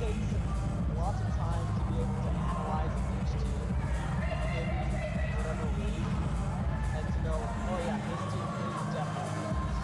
takes lots of time to be able to analyze each team in whatever league and to know, oh yeah, this team is definitely the best.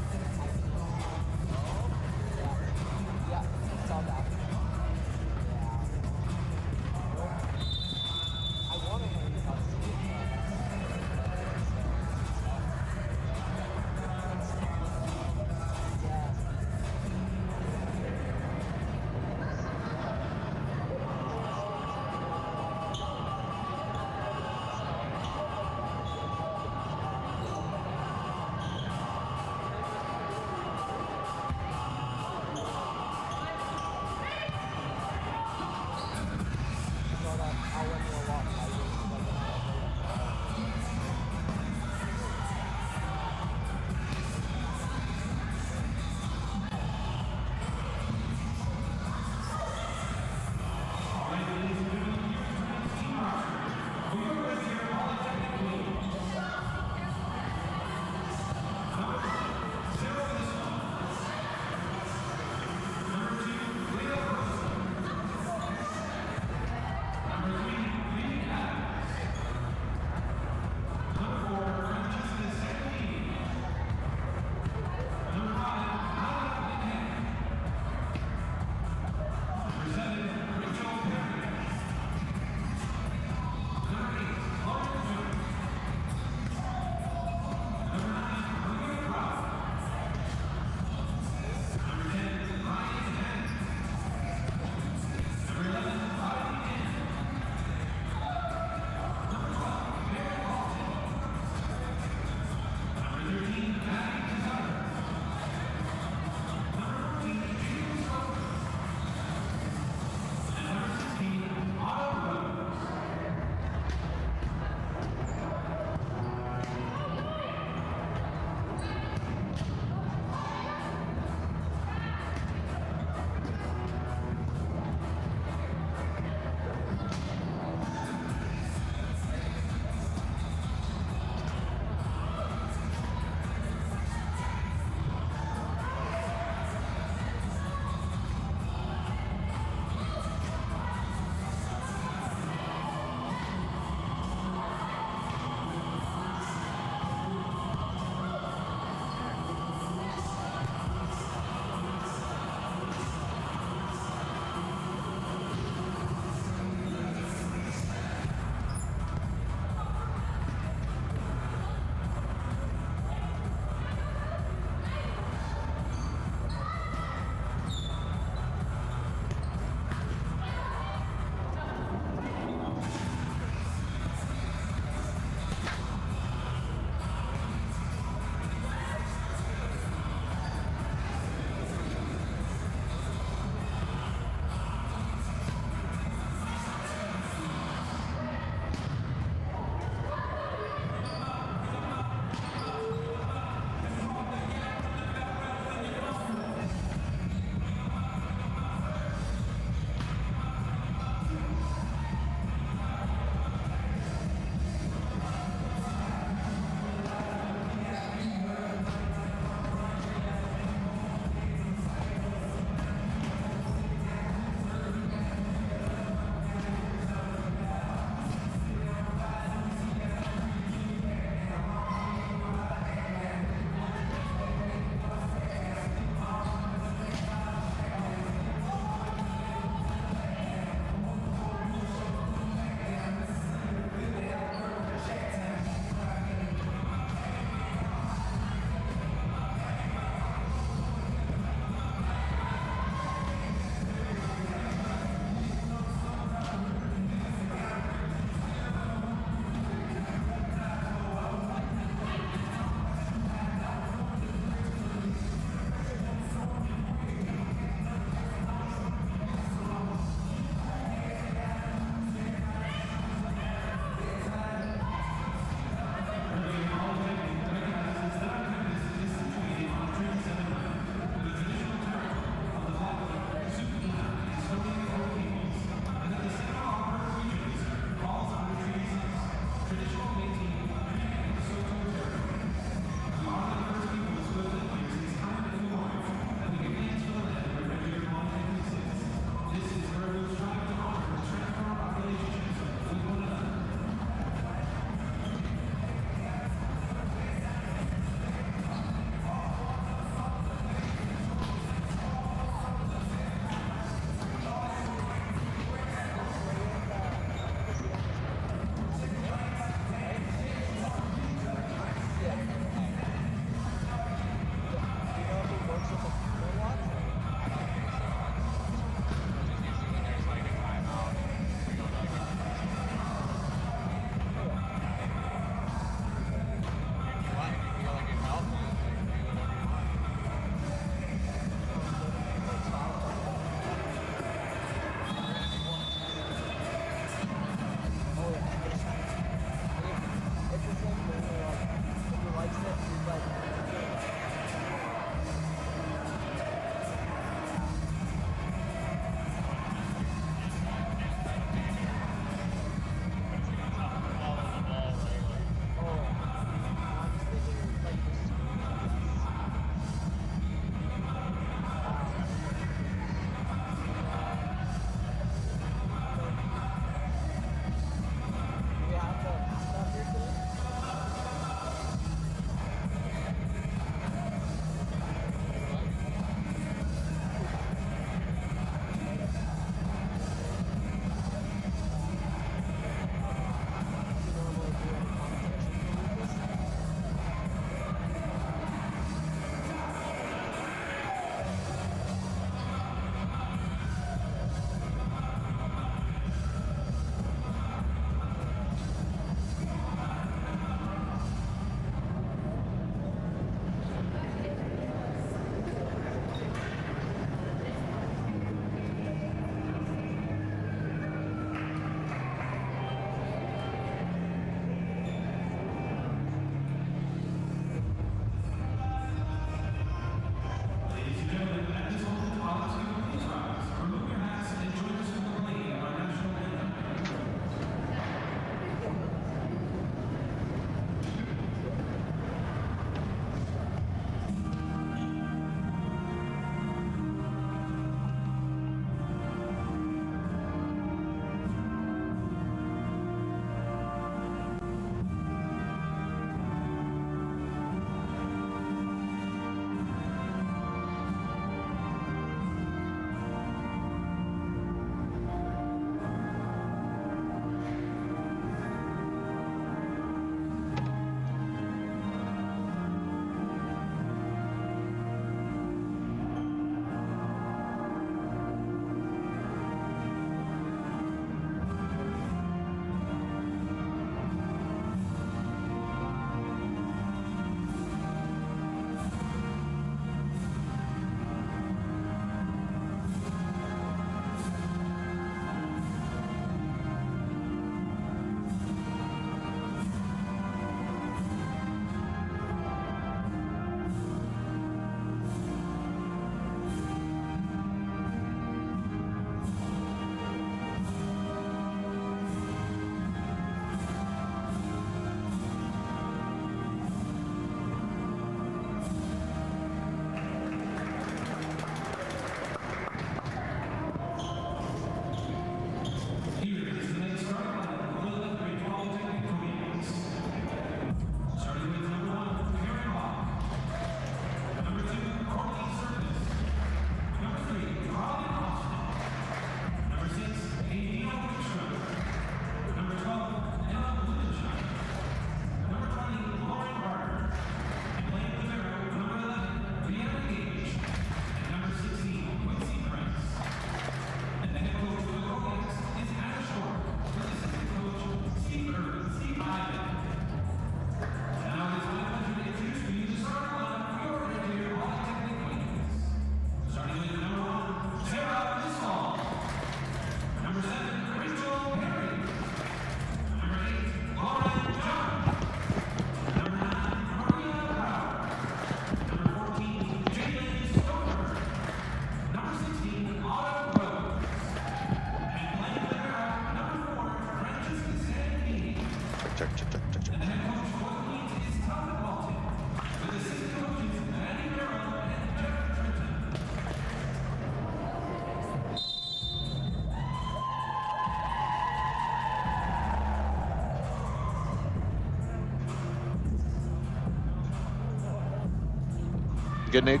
good, Nate?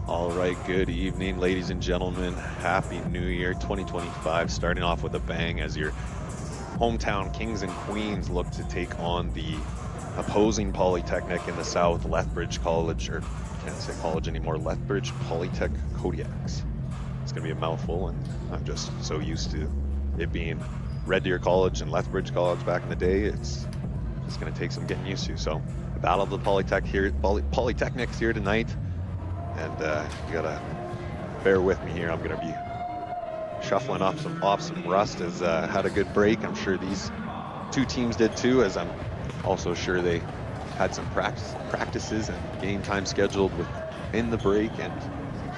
All right, good evening, ladies and gentlemen. Happy New Year 2025, starting off with a bang as your hometown Kings and Queens look to take on the opposing Polytechnic in the South, Lethbridge College, or can't say college anymore, Lethbridge Polytech Kodiaks. It's going to be a mouthful, and I'm just so used to it being Red Deer College and Lethbridge College back in the day. It's just going to take some getting used to. So, the Battle of the Polytechnics here tonight. And you gotta bear with me here. I'm gonna be shuffling off some rust. As had a good break. I'm sure these two teams did too. As I'm also sure they had some practices and game time scheduled within the break. And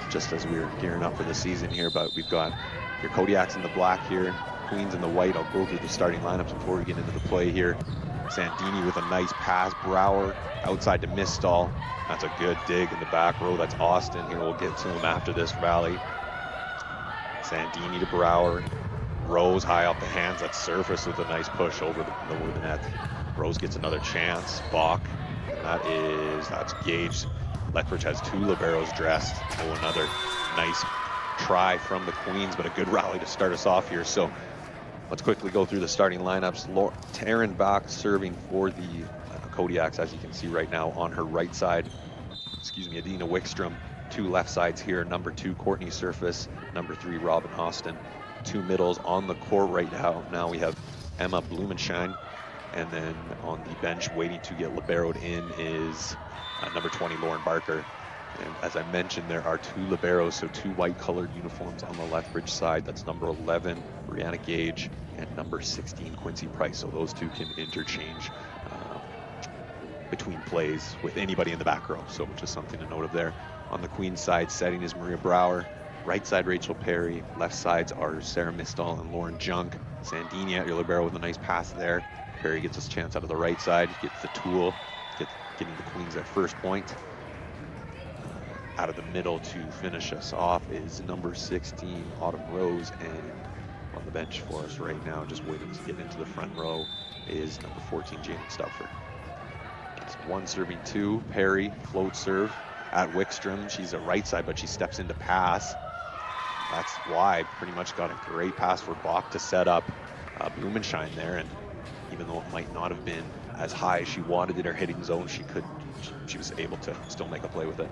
just as we were gearing up for the season here, but we've got your Kodiaks in the black here, Queens in the white. I'll go through the starting lineups before we get into the play here. Sandini with a nice pass. Brower outside to Mistal. That's a good dig in the back row. That's Austin. Here we'll get to him after this rally. Sandini to Brower. Rose high off the hands. That's Surface with a nice push over the net. Rose gets another chance. Bach. That's Gage. Lethbridge has two liberos dressed. Oh, another nice try from the Queens, but a good rally to start us off here. So let's quickly go through the starting lineups. Taryn Bach serving for the Kodiaks, as you can see right now on her right side. Adina Wickstrom. Two left sides here. Number 2, Courtney Surface. Number 3, Robin Austin. Two middles on the court right now. Now we have Emma Blumenschein. And then on the bench waiting to get liberoed in is number 20, Lauren Barker. And as I mentioned, there are two liberos, so two white colored uniforms on the Lethbridge side. That's number 11, Brianna Gage, and number 16, Quincy Price. So those two can interchange between plays with anybody in the back row. So just something to note of there. On the Queen's side, setting is Maria Brower. Right side, Rachel Perry. Left sides are Sarah Mistal and Lauren Junk. Sandini at your libero with a nice pass there. Perry gets his chance out of the right side, gets the tool, getting the Queens at first point. Out of the middle to finish us off is number 16, Autumn Rose, and on the bench for us right now, just waiting to get into the front row, is number 14, Jane Stauffer. It's 1 serving 2, Perry, float serve at Wickstrom. She's a right side, but she steps into pass. That's why pretty much got a great pass for Bach to set up Blumenschein there, and even though it might not have been as high as she wanted in her hitting zone, she was able to still make a play with it.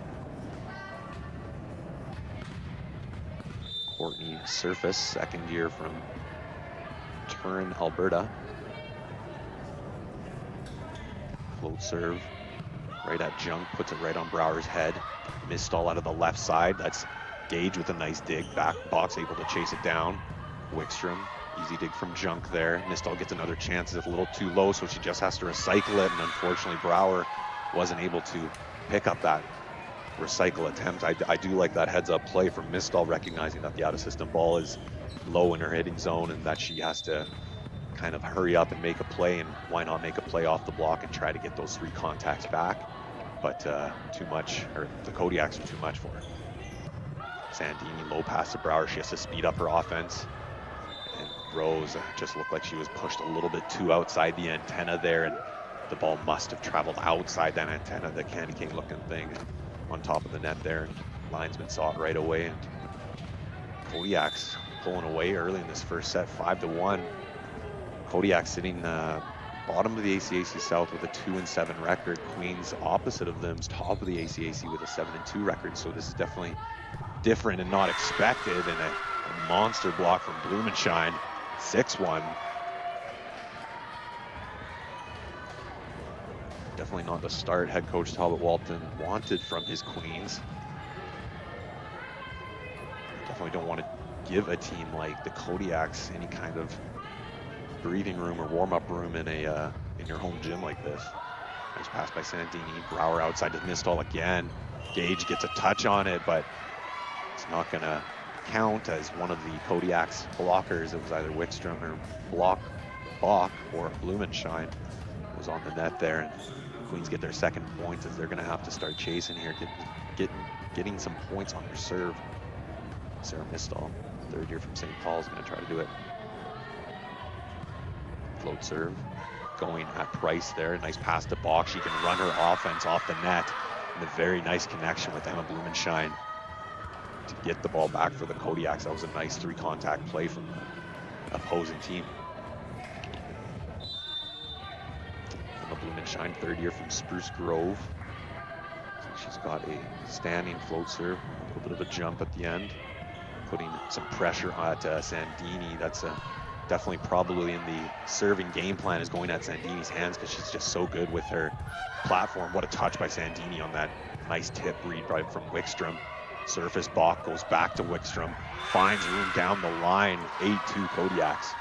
Courtney Surface, second year from Turin, Alberta. Float serve right at Junk, puts it right on Brower's head. Misstall out of the left side. That's Gage with a nice dig. Back box, able to chase it down. Wickstrom, easy dig from Junk there. Misstall gets another chance. It's a little too low, so she just has to recycle it. And unfortunately, Brower wasn't able to pick up that recycle attempt. I do like that heads-up play from Mistal, recognizing that the out-of-system ball is low in her hitting zone and that she has to kind of hurry up and make a play, and why not make a play off the block and try to get those 3 contacts back. But too much, or the Kodiaks are too much for her. Sandini, low pass to Brower. She has to speed up her offense. And Rose just looked like she was pushed a little bit too outside the antenna there, and the ball must have traveled outside that antenna, the candy cane looking thing, on top of the net there, and linesman saw it right away. And Kodiaks pulling away early in this first set, 5-1. Kodiak sitting bottom of the ACAC South with a 2-7 record. Queens, opposite of them, is top of the ACAC with a 7-2 record. So this is definitely different and not expected. And a monster block from Blumenschein, 6-1. Definitely not the start head coach Talbot Walton wanted from his Queens. Definitely don't want to give a team like the Kodiaks any kind of breathing room or warm-up room in your home gym like this. Nice pass by Sandini. Brower outside to Mistal again. Gage gets a touch on it, but it's not going to count as one of the Kodiak's blockers. It was either Wickstrom or Bach or Blumenschein was on the net there. And Queens get their second points as they're going to have to start chasing here, getting some points on their serve. Sarah Mistal Third year from St. Paul's going to try to do it. Float serve. Going at Price there. Nice pass to Bach. She can run her offense off the net. And a very nice connection with Emma Blumenschein to get the ball back for the Kodiaks. That was a nice 3-contact play from the opposing team. Emma Blumenschein, third year from Spruce Grove. So she's got a standing float serve, a little bit of a jump at the end, putting some pressure at Sandini. That's definitely probably in the serving game plan is going at Sandini's hands because she's just so good with her platform. What a touch by Sandini on that nice tip read right from Wickstrom. Surface Bach goes back to Wickstrom, finds room down the line, 8-2 Kodiaks.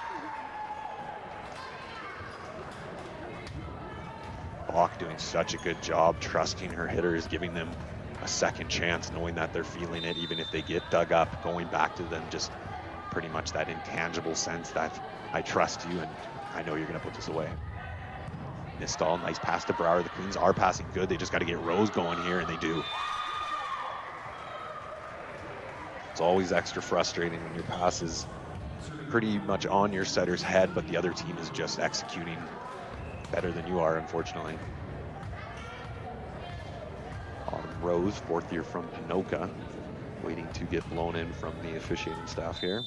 Bach doing such a good job trusting her hitters, giving them a second chance, knowing that they're feeling it even if they get dug up, going back to them, just pretty much that intangible sense that I trust you and I know you're going to put this away. Nistal, nice pass to Brower. The Queens are passing good. They just got to get Rose going here, and they do. It's always extra frustrating when your pass is pretty much on your setter's head, but the other team is just executing better than you are, unfortunately. Autumn Rose, fourth year from Anoka, waiting to get blown in from the officiating staff here.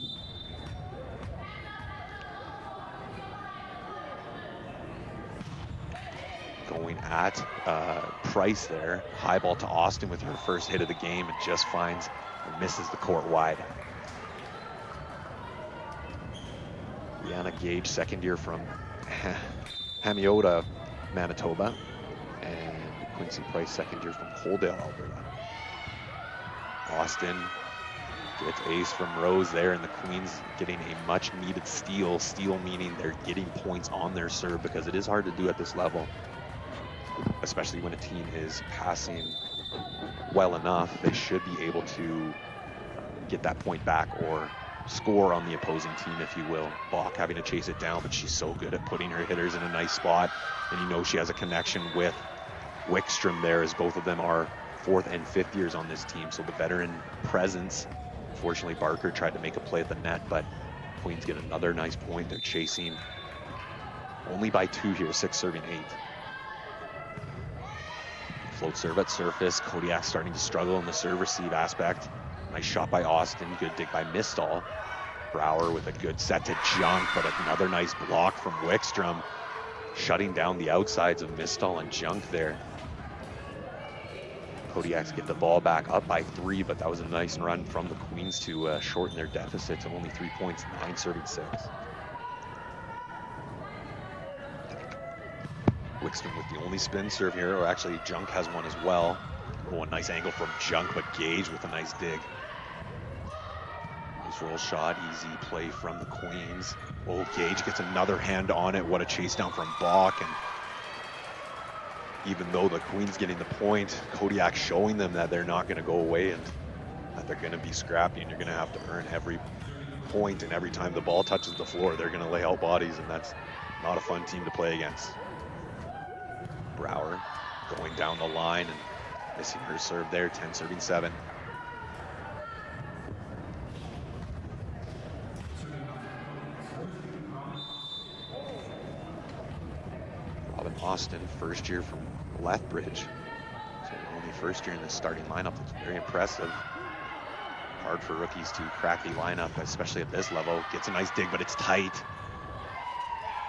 Going at Price there. High ball to Austin with her first hit of the game and just finds and misses the court wide. Rihanna Gage, second year from Hamiota, Manitoba. And Quincy Price, second year from Holdale, Alberta. Austin gets ace from Rose there, and the Queens getting a much needed steal. Steal meaning they're getting points on their serve because it is hard to do at this level, especially when a team is passing well enough. They should be able to get that point back or score on the opposing team, if you will. Bach having to chase it down, but she's so good at putting her hitters in a nice spot. And you know she has a connection with Wickstrom there, as both of them are fourth and fifth years on this team. So the veteran presence. Unfortunately, Barker tried to make a play at the net, but Queens get another nice point. They're chasing only by 2 here, 6 serving 8. Float serve at surface. Kodiak starting to struggle in the serve receive aspect. Nice shot by Austin. Good dig by Mistal. Brower with a good set to Junk, but another nice block from Wickstrom, shutting down the outsides of Mistal and Junk there. Kodiaks get the ball back up by 3, but that was a nice run from the Queens to shorten their deficit to only 3 points, 9 serving 6. Wickstrom with the only spin serve here, or actually Junk has one as well. Oh, a nice angle from Junk, but Gage with a nice dig. Nice roll shot, easy play from the Queens. Oh, Gage gets another hand on it. What a chase down from Bach. And even though the Queens getting the point, Kodiak showing them that they're not going to go away and that they're going to be scrappy, and you're going to have to earn every point, and every time the ball touches the floor, they're going to lay out bodies, and that's not a fun team to play against. Brower going down the line and missing her serve there, 10 serving 7. Robin Austin, first year from Lethbridge. So only first year in the starting lineup. That's very impressive. Hard for rookies to crack the lineup, especially at this level. Gets a nice dig, but it's tight.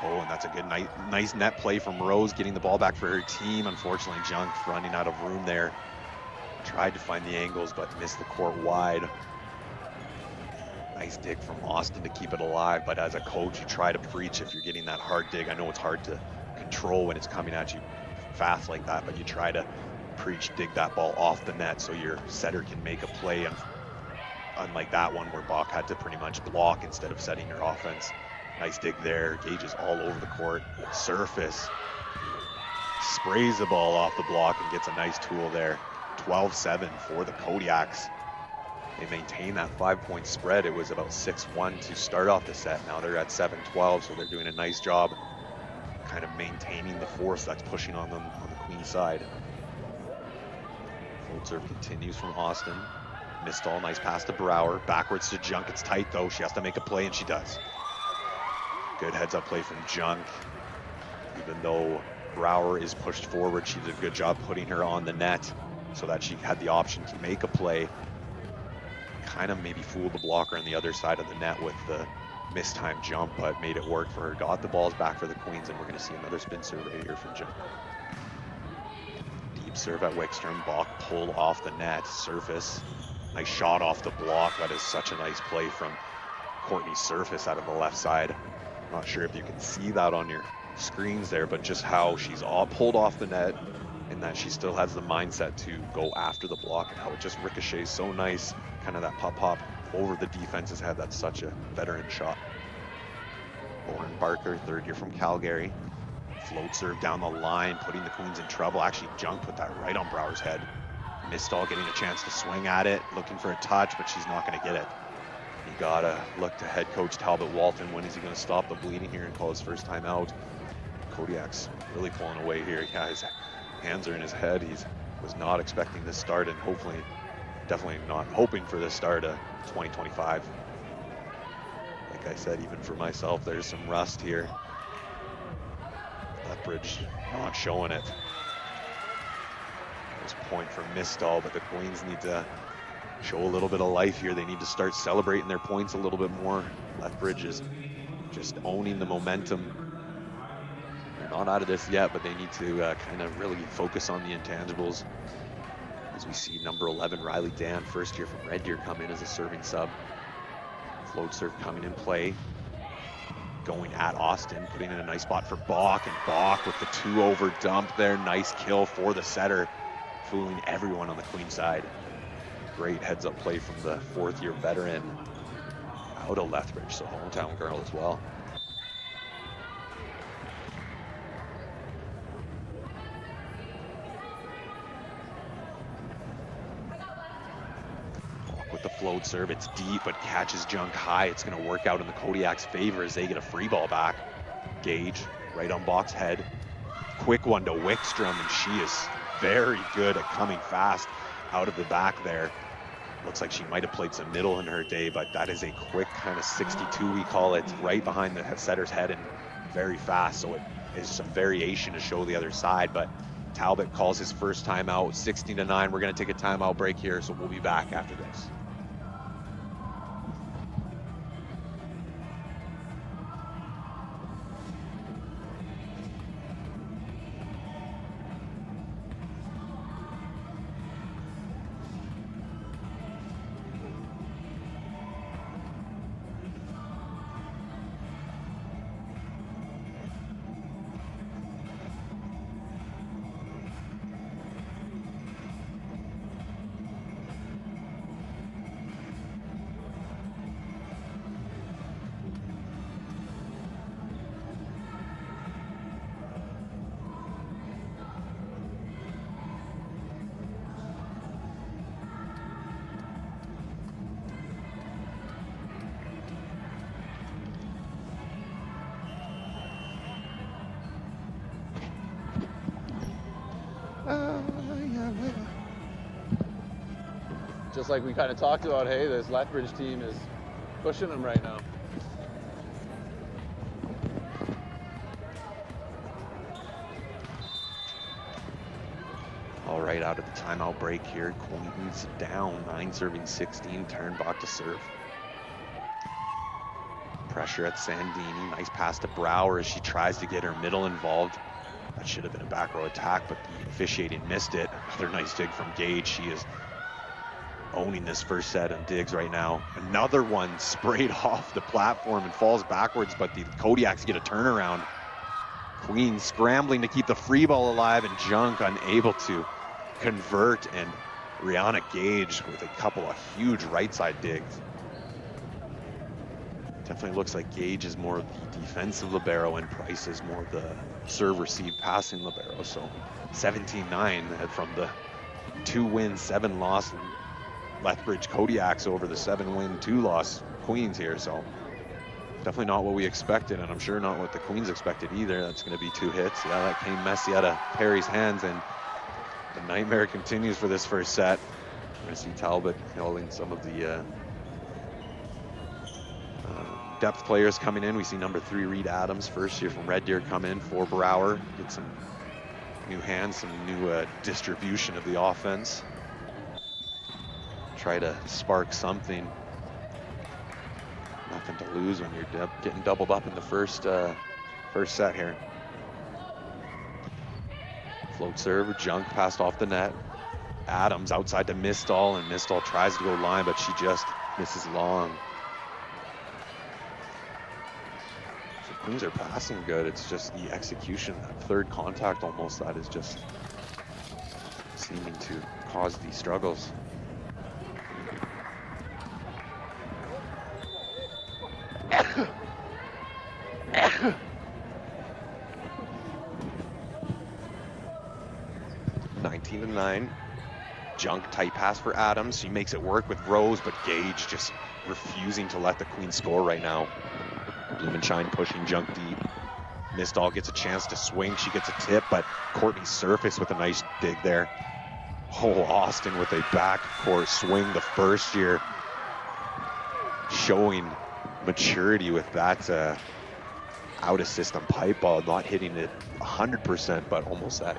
Oh, and that's a good nice net play from Rose, getting the ball back for her team. Unfortunately, Junk running out of room there. Tried to find the angles, but missed the court wide. Nice dig from Austin to keep it alive, but as a coach, you try to preach if you're getting that hard dig. I know it's hard to control when it's coming at you fast like that, but you try to preach, dig that ball off the net so your setter can make a play. And unlike that one where Bach had to pretty much block instead of setting your offense. Nice dig there. Gage is all over the court. Surface. Sprays the ball off the block and gets a nice tool there. 12-7 for the Kodiaks. They maintain that 5-point spread. It was about 6-1 to start off the set. Now they're at 7-12, so they're doing a nice job kind of maintaining the force that's pushing on them on the Queen side. Full serve continues from Austin. Missed all, nice pass to Brower. Backwards to Junk, it's tight though. She has to make a play and she does. Good heads up play from Junk. Even though Brower is pushed forward, she did a good job putting her on the net so that she had the option to make a play. Kind of maybe fooled the blocker on the other side of the net with the mistimed jump, but made it work for her. Got the balls back for the Queens, and we're going to see another spin serve right here from Junk. Deep serve at Wickstrom. Bach pulled off the net. Surface. Nice shot off the block. That is such a nice play from Courtney Surface out of the left side. Not sure if you can see that on your screens there, but just how she's all pulled off the net and that she still has the mindset to go after the block and how it just ricochets so nice. Kind of that pop over the defense's head. That's such a veteran shot. Lauren Barker, third year from Calgary. Float serve down the line, putting the Queens in trouble. Actually, Junk put that right on Brower's head. Missed all, getting a chance to swing at it, looking for a touch, but she's not going to get it. You gotta look to head coach Talbot Walton. When is he going to stop the bleeding here and call his first time out? Kodiak's really pulling away here. Yeah, his hands are in his head. He was not expecting this start, and hopefully, definitely not hoping for this start of 2025. Like I said, even for myself, there's some rust here. Lethbridge not showing it. There's a point for Mistall, but the Queens need to show a little bit of life here. They need to start celebrating their points a little bit more. Lethbridge is just owning the momentum. They're not out of this yet, but they need to kind of really focus on the intangibles. As we see number 11, Riley Dan, first year from Red Deer, come in as a serving sub. Float serve coming in play. Going at Austin, putting in a nice spot for Bach, and Bach with the 2-over dump there. Nice kill for the setter, fooling everyone on the Queen side. Great heads up play from the fourth-year veteran out of Lethbridge, so hometown girl as well. With the float serve, it's deep, but catches Junk high. It's going to work out in the Kodiak's favor as they get a free ball back. Gage, right on Bach's head. Quick one to Wickstrom, and she is very good at coming fast out of the back there. Looks like she might have played some middle in her day, but that is a quick kind of 62, we call it, right behind the setter's head and very fast. So it is some variation to show the other side, but Talbot calls his first timeout, 16-9. We're going to take a timeout break here, so we'll be back after this. Just like we kind of talked about, hey, this Lethbridge team is pushing them right now. All right, out of the timeout break here, Queens down 9-16, Turnbach to serve. Pressure at Sandini, nice pass to Brower as she tries to get her middle involved. That should have been a back row attack, but the officiating missed it. Another nice dig from Gage. She is owning this first set on digs right now. Another one sprayed off the platform and falls backwards, but the Kodiaks get a turnaround. Queens scrambling to keep the free ball alive, and Junk unable to convert, and Rihanna Gage with a couple of huge right side digs. Definitely looks like Gage is more of the defensive libero and Price is more of the serve receive passing libero. So 17-9 from the 2-win, 7-loss Lethbridge Kodiaks over the 7-win, 2-loss Queens here. So definitely not what we expected, and I'm sure not what the Queens expected either. That's going to be 2 hits. Yeah, that came messy out of Perry's hands, and the nightmare continues for this first set. We're going to see Talbot calling some of the depth players coming in. We see number 3 Reed Adams, first year from Red Deer, come in for Brower. Get some new hands, some new distribution of the offense. Try to spark something. Nothing to lose when you're getting doubled up in the first set here. Float serve, Junk passed off the net. Adams outside to Mistall, and Mistall tries to go line, but she just misses long. So Queens are passing good. It's just the execution, that third contact almost, that is just seeming to cause these struggles. to 9. Junk tight pass for Adams. She makes it work with Rose, but Gage just refusing to let the Queen score right now. Blumenshine pushing Junk deep. Mistall gets a chance to swing. She gets a tip, but Courtney Surface with a nice dig there. Oh, Austin with a backcourt swing, the first year, showing maturity with that out of system pipe ball, not hitting it 100%, but almost at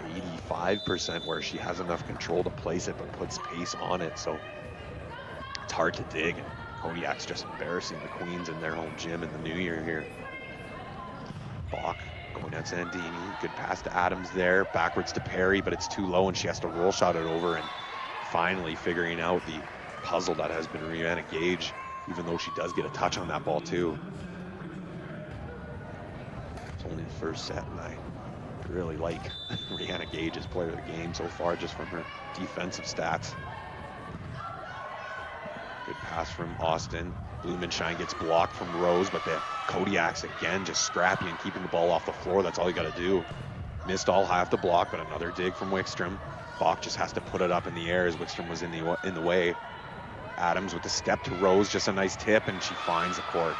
85%, where she has enough control to place it, but puts pace on it. So it's hard to dig. And Kodiak's just embarrassing the Queens in their home gym in the new year here. Bach going at Zandini. Good pass to Adams there. Backwards to Perry, but it's too low and she has to roll shot it over, and finally figuring out the puzzle that has been Rihanna Gage, even though she does get a touch on that ball too. It's only the first set, and I really like Rihanna Gage's player of the game so far, just from her defensive stats. Good pass from Austin. Blumenshine gets blocked from Rose, but the Kodiaks again just scrappy and keeping the ball off the floor. That's all you got to do. Mistall have to block, but another dig from Wickstrom. Bach just has to put it up in the air as Wickstrom was in the way. Adams with the step to Rose, just a nice tip, and she finds the court.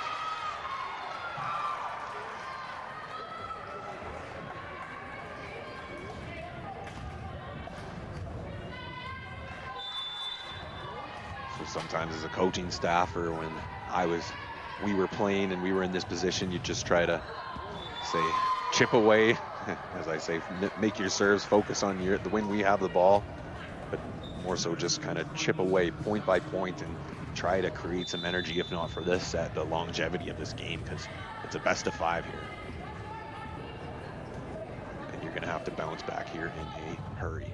Sometimes as a coaching staff, or when we were playing and we were in this position, you just try to say, chip away, as I say, make your serves, focus on when we have the ball, but more so just kind of chip away point by point and try to create some energy, if not for this set, the longevity of this game, because it's a best of 5 here. And you're going to have to bounce back here in a hurry.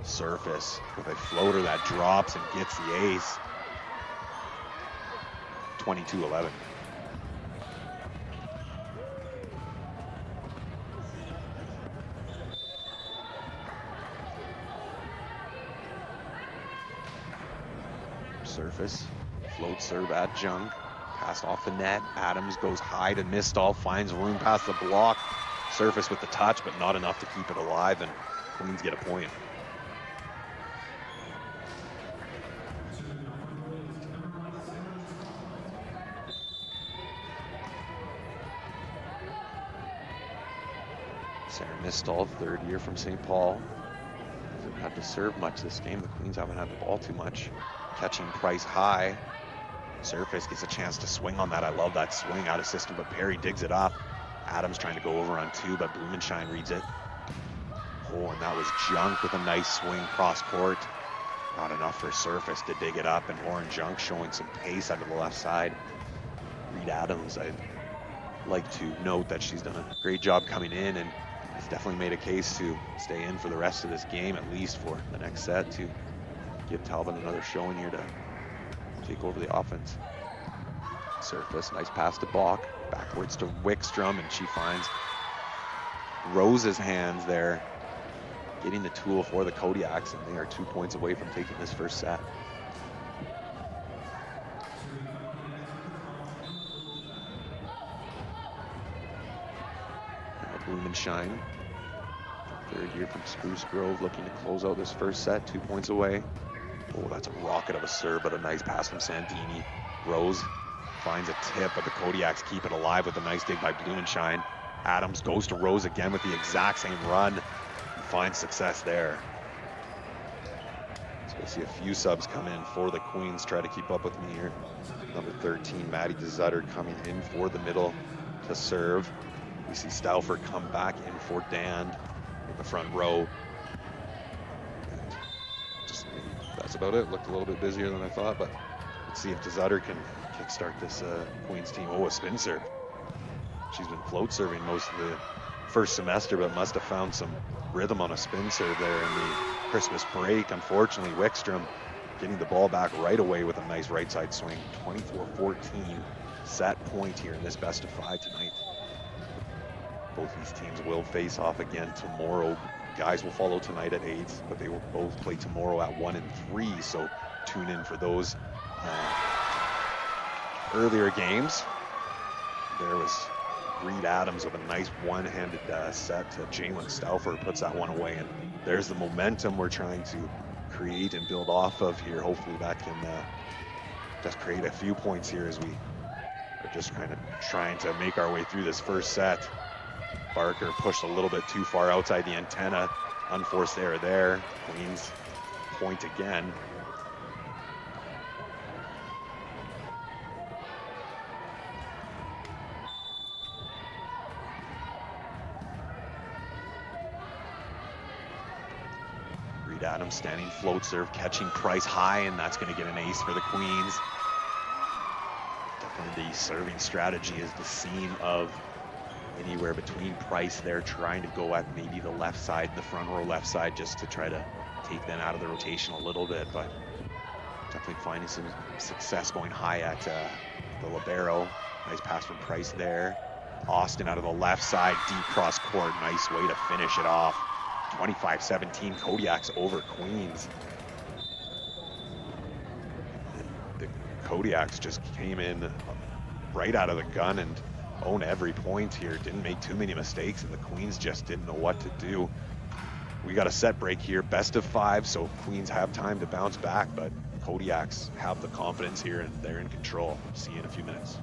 Surface with a floater that drops and gets the ace. 22-11. Surface, float serve at Junk, pass off the net. Adams goes high to Mistall, finds room past the block. Surface with the touch, but not enough to keep it alive, and Queens get a point. Sarah Mistall, third year from St. Paul. Hasn't had to serve much this game. The Queens haven't had the ball too much. Catching Price high. Surface gets a chance to swing on that. I love that swing out of system, but Perry digs it up. Adams trying to go over on 2, but Blumenshine reads it. Oh, and that was Junk with a nice swing cross court. Not enough for Surface to dig it up, and Lauren Junk showing some pace out of the left side. Reed Adams, I'd like to note that she's done a great job coming in, and has definitely made a case to stay in for the rest of this game, at least for the next set, to give Talbot another showing here to take over the offense. Surface, nice pass to Bach, backwards to Wickstrom, and she finds Rose's hands there, getting the tool for the Kodiaks, and they are 2 points away from taking this first set. Blumenshine, third year from Spruce Grove, looking to close out this first set, 2 points away. Oh, that's a rocket of a serve, but a nice pass from Sandini. Rose finds a tip, but the Kodiaks keep it alive with a nice dig by Blumenshine. Adams goes to Rose again with the exact same run, and finds success there. So So I see a few subs come in for the Queens, try to keep up with me here. Number 13, Maddie DeZutter coming in for the middle to serve. We see Stauffer come back in for Dan in the front row. And just that's about it. Looked a little bit busier than I thought, but let's see if DeZutter can kickstart this Queens team. Oh, a spin serve. She's been float serving most of the first semester, but must have found some rhythm on a spin serve there in the Christmas break. Unfortunately, Wickstrom getting the ball back right away with a nice right side swing. 24-14 set point here in this best of 5 tonight. Both these teams will face off again tomorrow. Guys will follow tonight at 8, but they will both play tomorrow at 1 and 3. So tune in for those earlier games. There was Reed Adams with a nice one-handed set to Jalen Stauffer, puts that one away, and there's the momentum we're trying to create and build off of here. Hopefully that can just create a few points here as we are just kind of trying to make our way through this first set. Barker pushed a little bit too far outside the antenna, unforced error there. Queens point again. Adams standing float serve, catching Price high, and that's going to get an ace for the Queens. Definitely the serving strategy is the seam of anywhere between Price there, trying to go at maybe the left side, the front row left side, just to try to take them out of the rotation a little bit, but definitely finding some success going high at the libero. Nice pass from Price there. Austin out of the left side, deep cross court, nice way to finish it off. 25-17, Kodiak's over Queens. The Kodiaks just came in right out of the gun and owned every point here. Didn't make too many mistakes, and the Queens just didn't know what to do. We got a set break here, best of 5, so Queens have time to bounce back, but Kodiaks have the confidence here and they're in control. See you in a few minutes.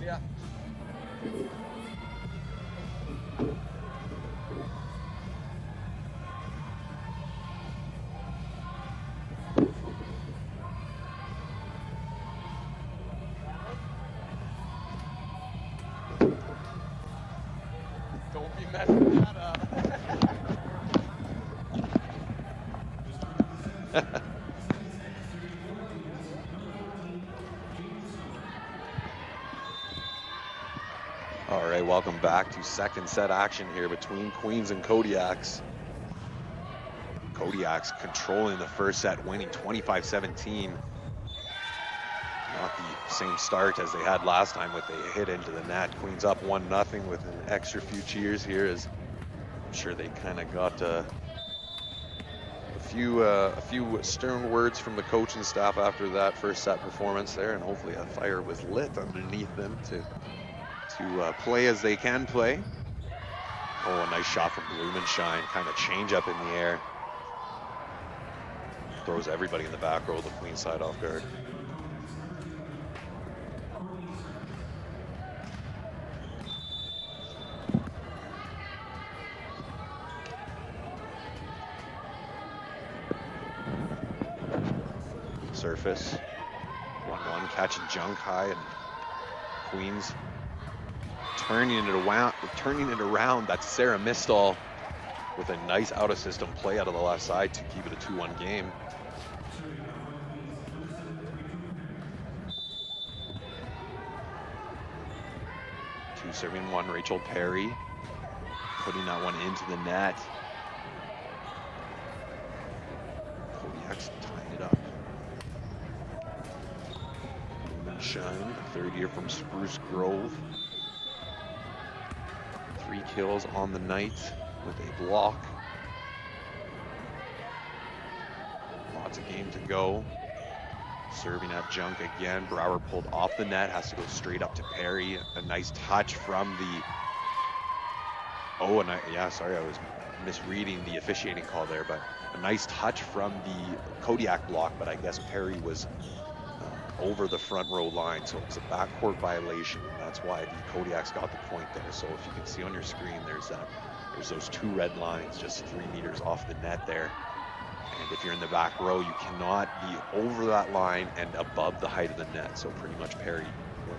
ya. Don't be messing that up. All right, welcome back to second set action here between Queens and Kodiaks. Kodiaks controlling the first set, winning 25-17. Not the same start as they had last time with a hit into the net. Queens up 1-0 with an extra few cheers here, as I'm sure they kind of got a few stern words from the coaching staff after that first set performance there, and hopefully a fire was lit underneath them to play as they can play. Oh, a nice shot from Blumenschein, kind of change up in the air. Throws everybody in the back row of the Queen side off guard. Surface. 1-1, catching junk high, and Queens turning it around. That's Sarah Mistal with a nice out-of-system play out of the left side to keep it a 2-1 game. Two serving one, Rachel Perry putting that one into the net. Kodiak's tying it up. Shine, third year from Spruce Grove. 3 kills on the night with a block. Lots of game to go. Serving at junk again. Brower pulled off the net, has to go straight up to Perry. A nice touch from the... Oh, sorry, I was misreading the officiating call there, but a nice touch from the Kodiak block, but I guess Perry was over the front row line, so it was a backcourt violation, and that's why the Kodiaks got the point there. So if you can see on your screen, there's those 2 red lines just 3 meters off the net there. And if you're in the back row, you cannot be over that line and above the height of the net. So pretty much Perry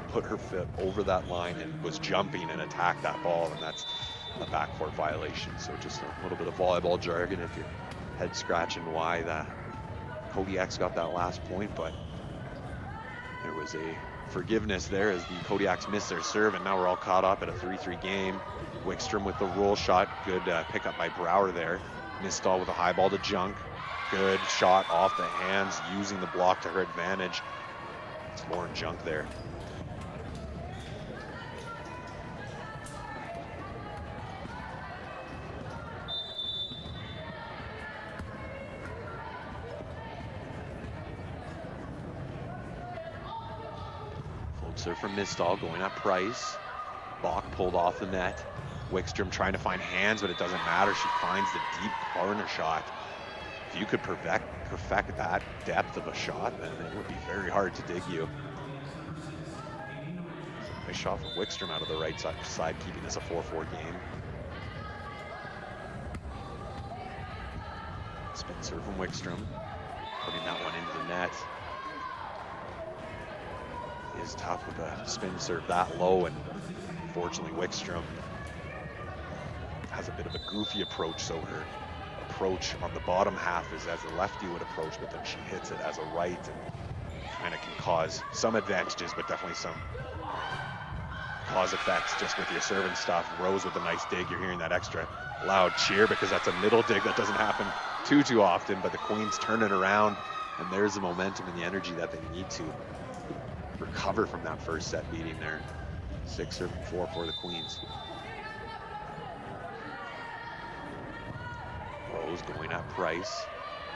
put her foot over that line and was jumping and attacked that ball, and that's a backcourt violation. So just a little bit of volleyball jargon if you're head scratching why the Kodiaks got that last point, but there was a forgiveness there as the Kodiaks missed their serve, and now we're all caught up at a 3-3 game. Wickstrom with the roll shot. Good pickup by Brower there. Mistal with a high ball to Junk. Good shot off the hands, using the block to her advantage. It's Lauren Junk there. Serve from Mistal, going at Price. Bach pulled off the net. Wickstrom trying to find hands, but it doesn't matter. She finds the deep corner shot. If you could perfect that depth of a shot, then it would be very hard to dig you. Nice shot from Wickstrom out of the right side, keeping this a 4-4 game. Spin serve from Wickstrom, putting that one into the net. Is tough with a spin serve that low, and unfortunately Wickstrom has a bit of a goofy approach, so her approach on the bottom half is as a lefty would approach, but then she hits it as a right, and kind of can cause some advantages, but definitely some cause effects just with your serve and stuff. Rose with a nice dig. You're hearing that extra loud cheer because that's a middle dig that doesn't happen too often, but the Queens turn it around, and there's the momentum and the energy that they need to recover from that first set beating there. 6-4 for the Queens. Rose going at Price.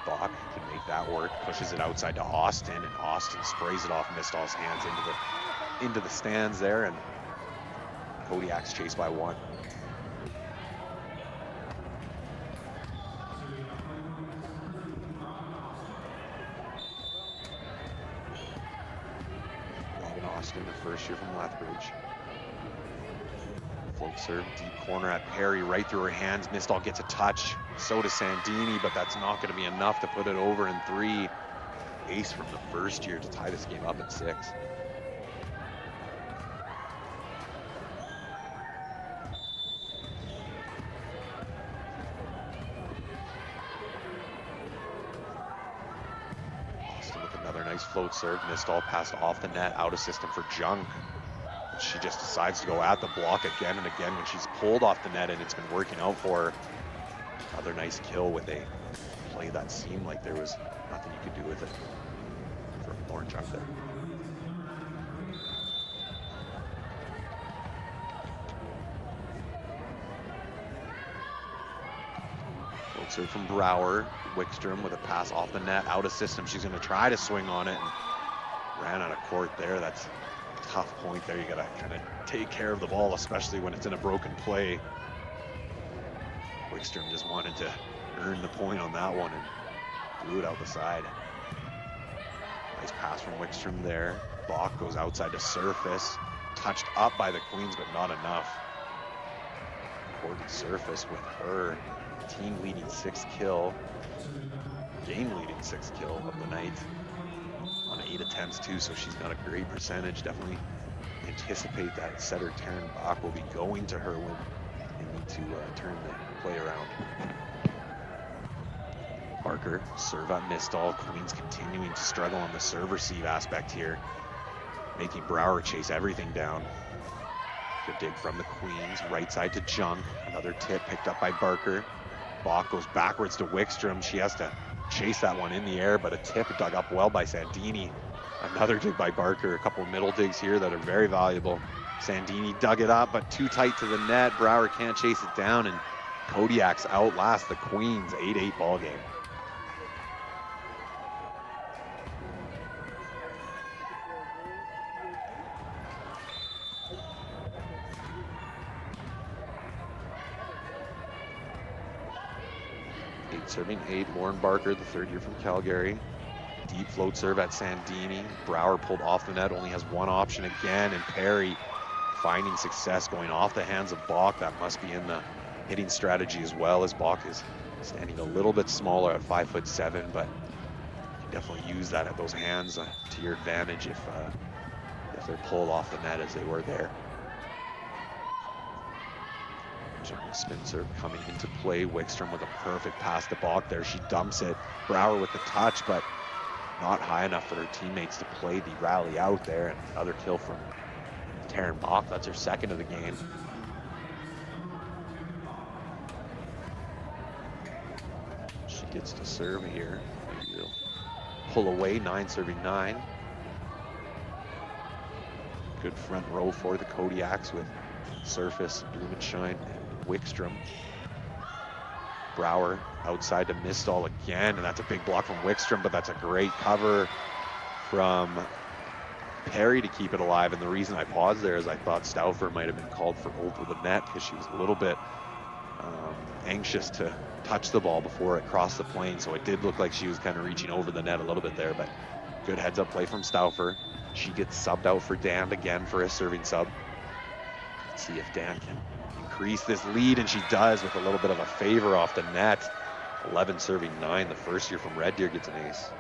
Bach can make that work, pushes it outside to Austin, and Austin sprays it off Mistal's hands into the stands there, and Kodiak's chased by 1. Austin, the first year from Lethbridge. Float serve, deep corner at Perry, right through her hands. Mistal gets a touch. So does Sandini, but that's not going to be enough to put it over in 3. Ace from the first year to tie this game up at 6. Austin with another nice float serve. Mistal passed off the net, out of system for Junk. She just decides to go at the block again and again when she's pulled off the net, and it's been working out for her. Another nice kill with a play that seemed like there was nothing you could do with it from Lauren Junk there. Float serve from Brower. Wickstrom with a pass off the net, out of system. She's going to try to swing on it and ran out of court there. That's a tough point there. You got to kind of take care of the ball, especially when it's in a broken play. Wickstrom just wanted to earn the point on that one and blew it out the side. Nice pass from Wickstrom there. Bach goes outside to Surface. Touched up by the Queens, but not enough. Important Surface with her team leading 6th kill. Game leading 6th kill of the night. On 8 attempts too, so she's got a great percentage. Definitely anticipate that setter Taryn Bach will be going to her when they need to turn the play around. Barker, serve at Mistal. Queens continuing to struggle on the serve-receive aspect here, making Brower chase everything down. Good dig from the Queens, right side to Junk. Another tip picked up by Barker. Bach goes backwards to Wickstrom. She has to chase that one in the air, but a tip dug up well by Sandini. Another dig by Barker. A couple of middle digs here that are very valuable. Sandini dug it up, but too tight to the net. Brower can't chase it down, and Kodiak's outlast the Queens. 8-8 ball game. Serving 8, Lauren Barker, the 3rd year from Calgary. Deep float serve at Sandini. Brower pulled off the net, only has one option again, and Perry finding success going off the hands of Bach. That must be in the hitting strategy as well, as Bach is standing a little bit smaller at 5'7", but you can definitely use that at those hands to your advantage if they're pulled off the net as they were there. Spin serve coming into play. Wickstrom with a perfect pass to Bach there. She dumps it. Brower with the touch, but not high enough for her teammates to play the rally out there. And another kill from Taryn Bach. That's her 2nd of the game. She gets to serve here. Maybe they'll pull away. 9 serving 9. Good front row for the Kodiaks with Surface, Blumenschein, Wickstrom. Brower outside to Mistal again, and that's a big block from Wickstrom, but that's a great cover from Perry to keep it alive. And the reason I paused there is I thought Stauffer might have been called for over the net because she was a little bit anxious to touch the ball before it crossed the plane, so it did look like she was kind of reaching over the net a little bit there, but good heads up play from Stauffer. She gets subbed out for Dan again for a serving sub. Let's see if Dan can increase this lead, and she does with a little bit of a favor off the net. 11 serving 9. The 1st year from Red Deer gets an ace.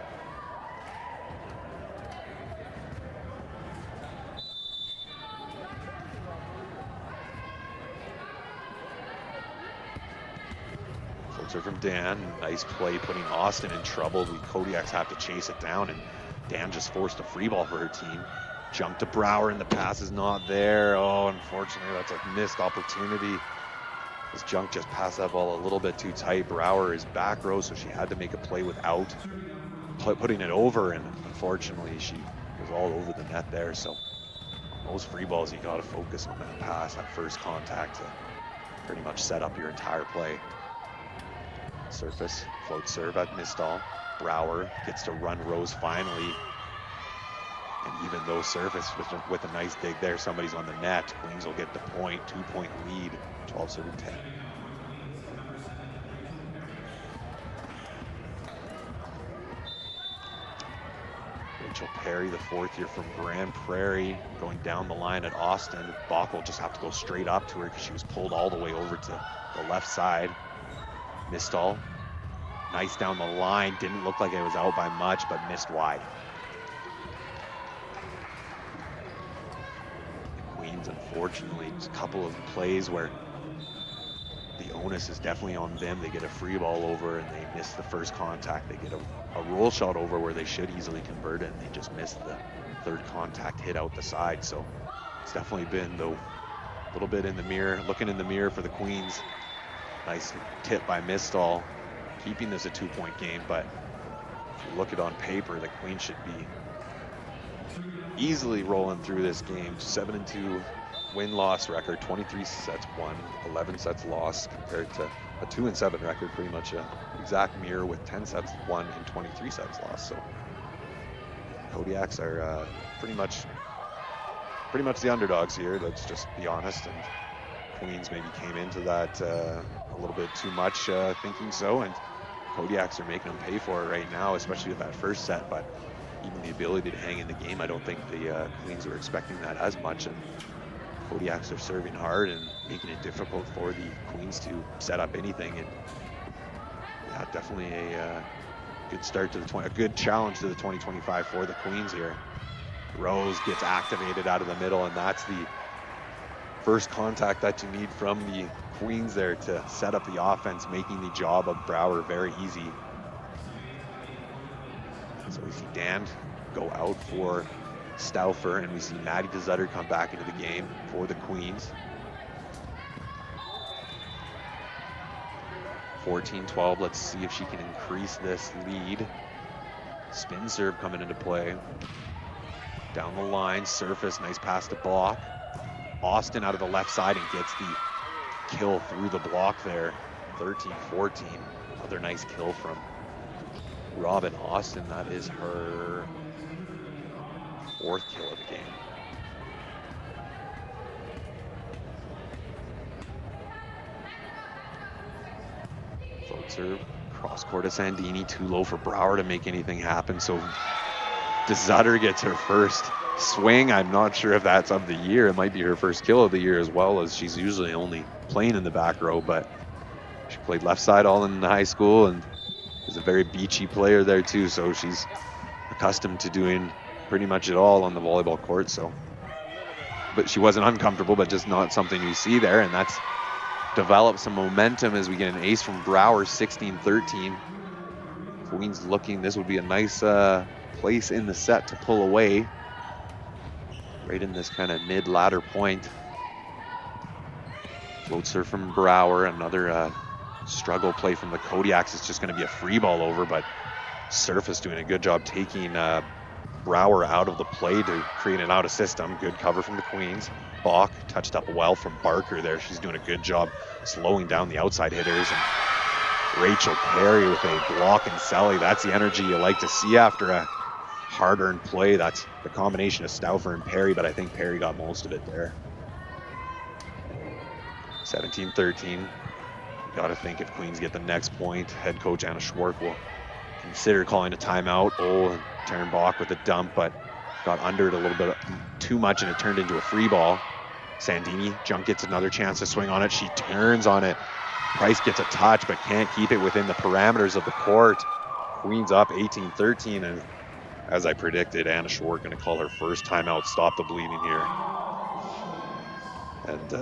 Full serve from Dan. Nice play putting Austin in trouble. The Kodiaks have to chase it down, and Dan just forced a free ball for her team. Jump to Brower, and the pass is not there. Oh, unfortunately, that's a missed opportunity. This Junk just passed that ball a little bit too tight. Brower is back row, so she had to make a play without putting it over, and unfortunately, she was all over the net there. So those free balls, you got to focus on that pass, that first contact to pretty much set up your entire play. Surface, float serve at Mistal. Brower gets to run rows finally. And even though Surface with a nice dig there, somebody's on the net. Queens will get the point, 2-point lead, 12 serving 10. Rachel Perry, the fourth year from Grand Prairie, going down the line at Austin. Bach will just have to go straight up to her because she was pulled all the way over to the left side. Mistal, nice down the line. Didn't look like it was out by much, but missed wide. The Queens, unfortunately, just a couple of plays where the onus is definitely on them. They get a free ball over and they miss the first contact. They get a roll shot over where they should easily convert it, and they just miss the third contact hit out the side. So it's definitely been, though, a little bit in the mirror, looking in the mirror for the Queens. Nice tip by Mistal, keeping this a 2-point game, but if you look at it on paper, the Queens should be easily rolling through this game. 7-2 win-loss record, 23 sets won, 11 sets lost, compared to a 2-7 record, pretty much an exact mirror with 10 sets won and 23 sets lost. So Kodiaks are pretty much the underdogs here. Let's just be honest. And Queens maybe came into that a little bit too much, thinking so, and Kodiaks are making them pay for it right now, especially with that first set. But even the ability to hang in the game, I don't think the Queens were expecting that as much. And Kodiaks are serving hard and making it difficult for the Queens to set up anything. And yeah, definitely a good start to a good challenge to the 2025 for the Queens here. Rose gets activated out of the middle, and that's the first contact that you need from the Queens there to set up the offense, making the job of Brouwer very easy. So we see Dan go out for Stauffer, and we see Maddie DeZutter come back into the game for the Queens. 14-12, let's see if she can increase this lead. Spin serve coming into play. Down the line, surface, nice pass to block. Austin out of the left side and gets the kill through the block there. 13-14, another nice kill from Robin Austin. That is her fourth kill of the game. Float serve, cross court to Sandini, too low for Brouwer to make anything happen. So DeZutter gets her first swing. I'm not sure if that's of the year. It might be her first kill of the year, as well, as she's usually only playing in the back row, but she played left side all in high school and is a very beachy player there too. So she's accustomed to doing pretty much it all on the volleyball court. So, but she wasn't uncomfortable, but just not something you see there. And that's developed some momentum as we get an ace from Brouwer, 16-13. Queens looking, this would be a nice place in the set to pull away, right in this kind of mid-ladder point. Float serve from Brouwer, another struggle play from the Kodiaks. It's just going to be a free ball over, but Surface doing a good job taking Brouwer out of the play to create an out of system. Good cover from the Queens. Bach touched up well from Barker there. She's doing a good job slowing down the outside hitters. And Rachel Perry with a block and celly. That's the energy you like to see after a hard-earned play. That's the combination of Stauffer and Perry, but I think Perry got most of it there. 17-13. Got to think if Queens get the next point, head coach Anna Schwark will consider calling a timeout. Oh, and Turnbach with a dump, but got under it a little bit too much, and it turned into a free ball. Sandini, Junk gets another chance to swing on it. She turns on it. Price gets a touch, but can't keep it within the parameters of the court. Queens up 18-13, and as I predicted, Anna Schwark going to call her first timeout, stop the bleeding here. And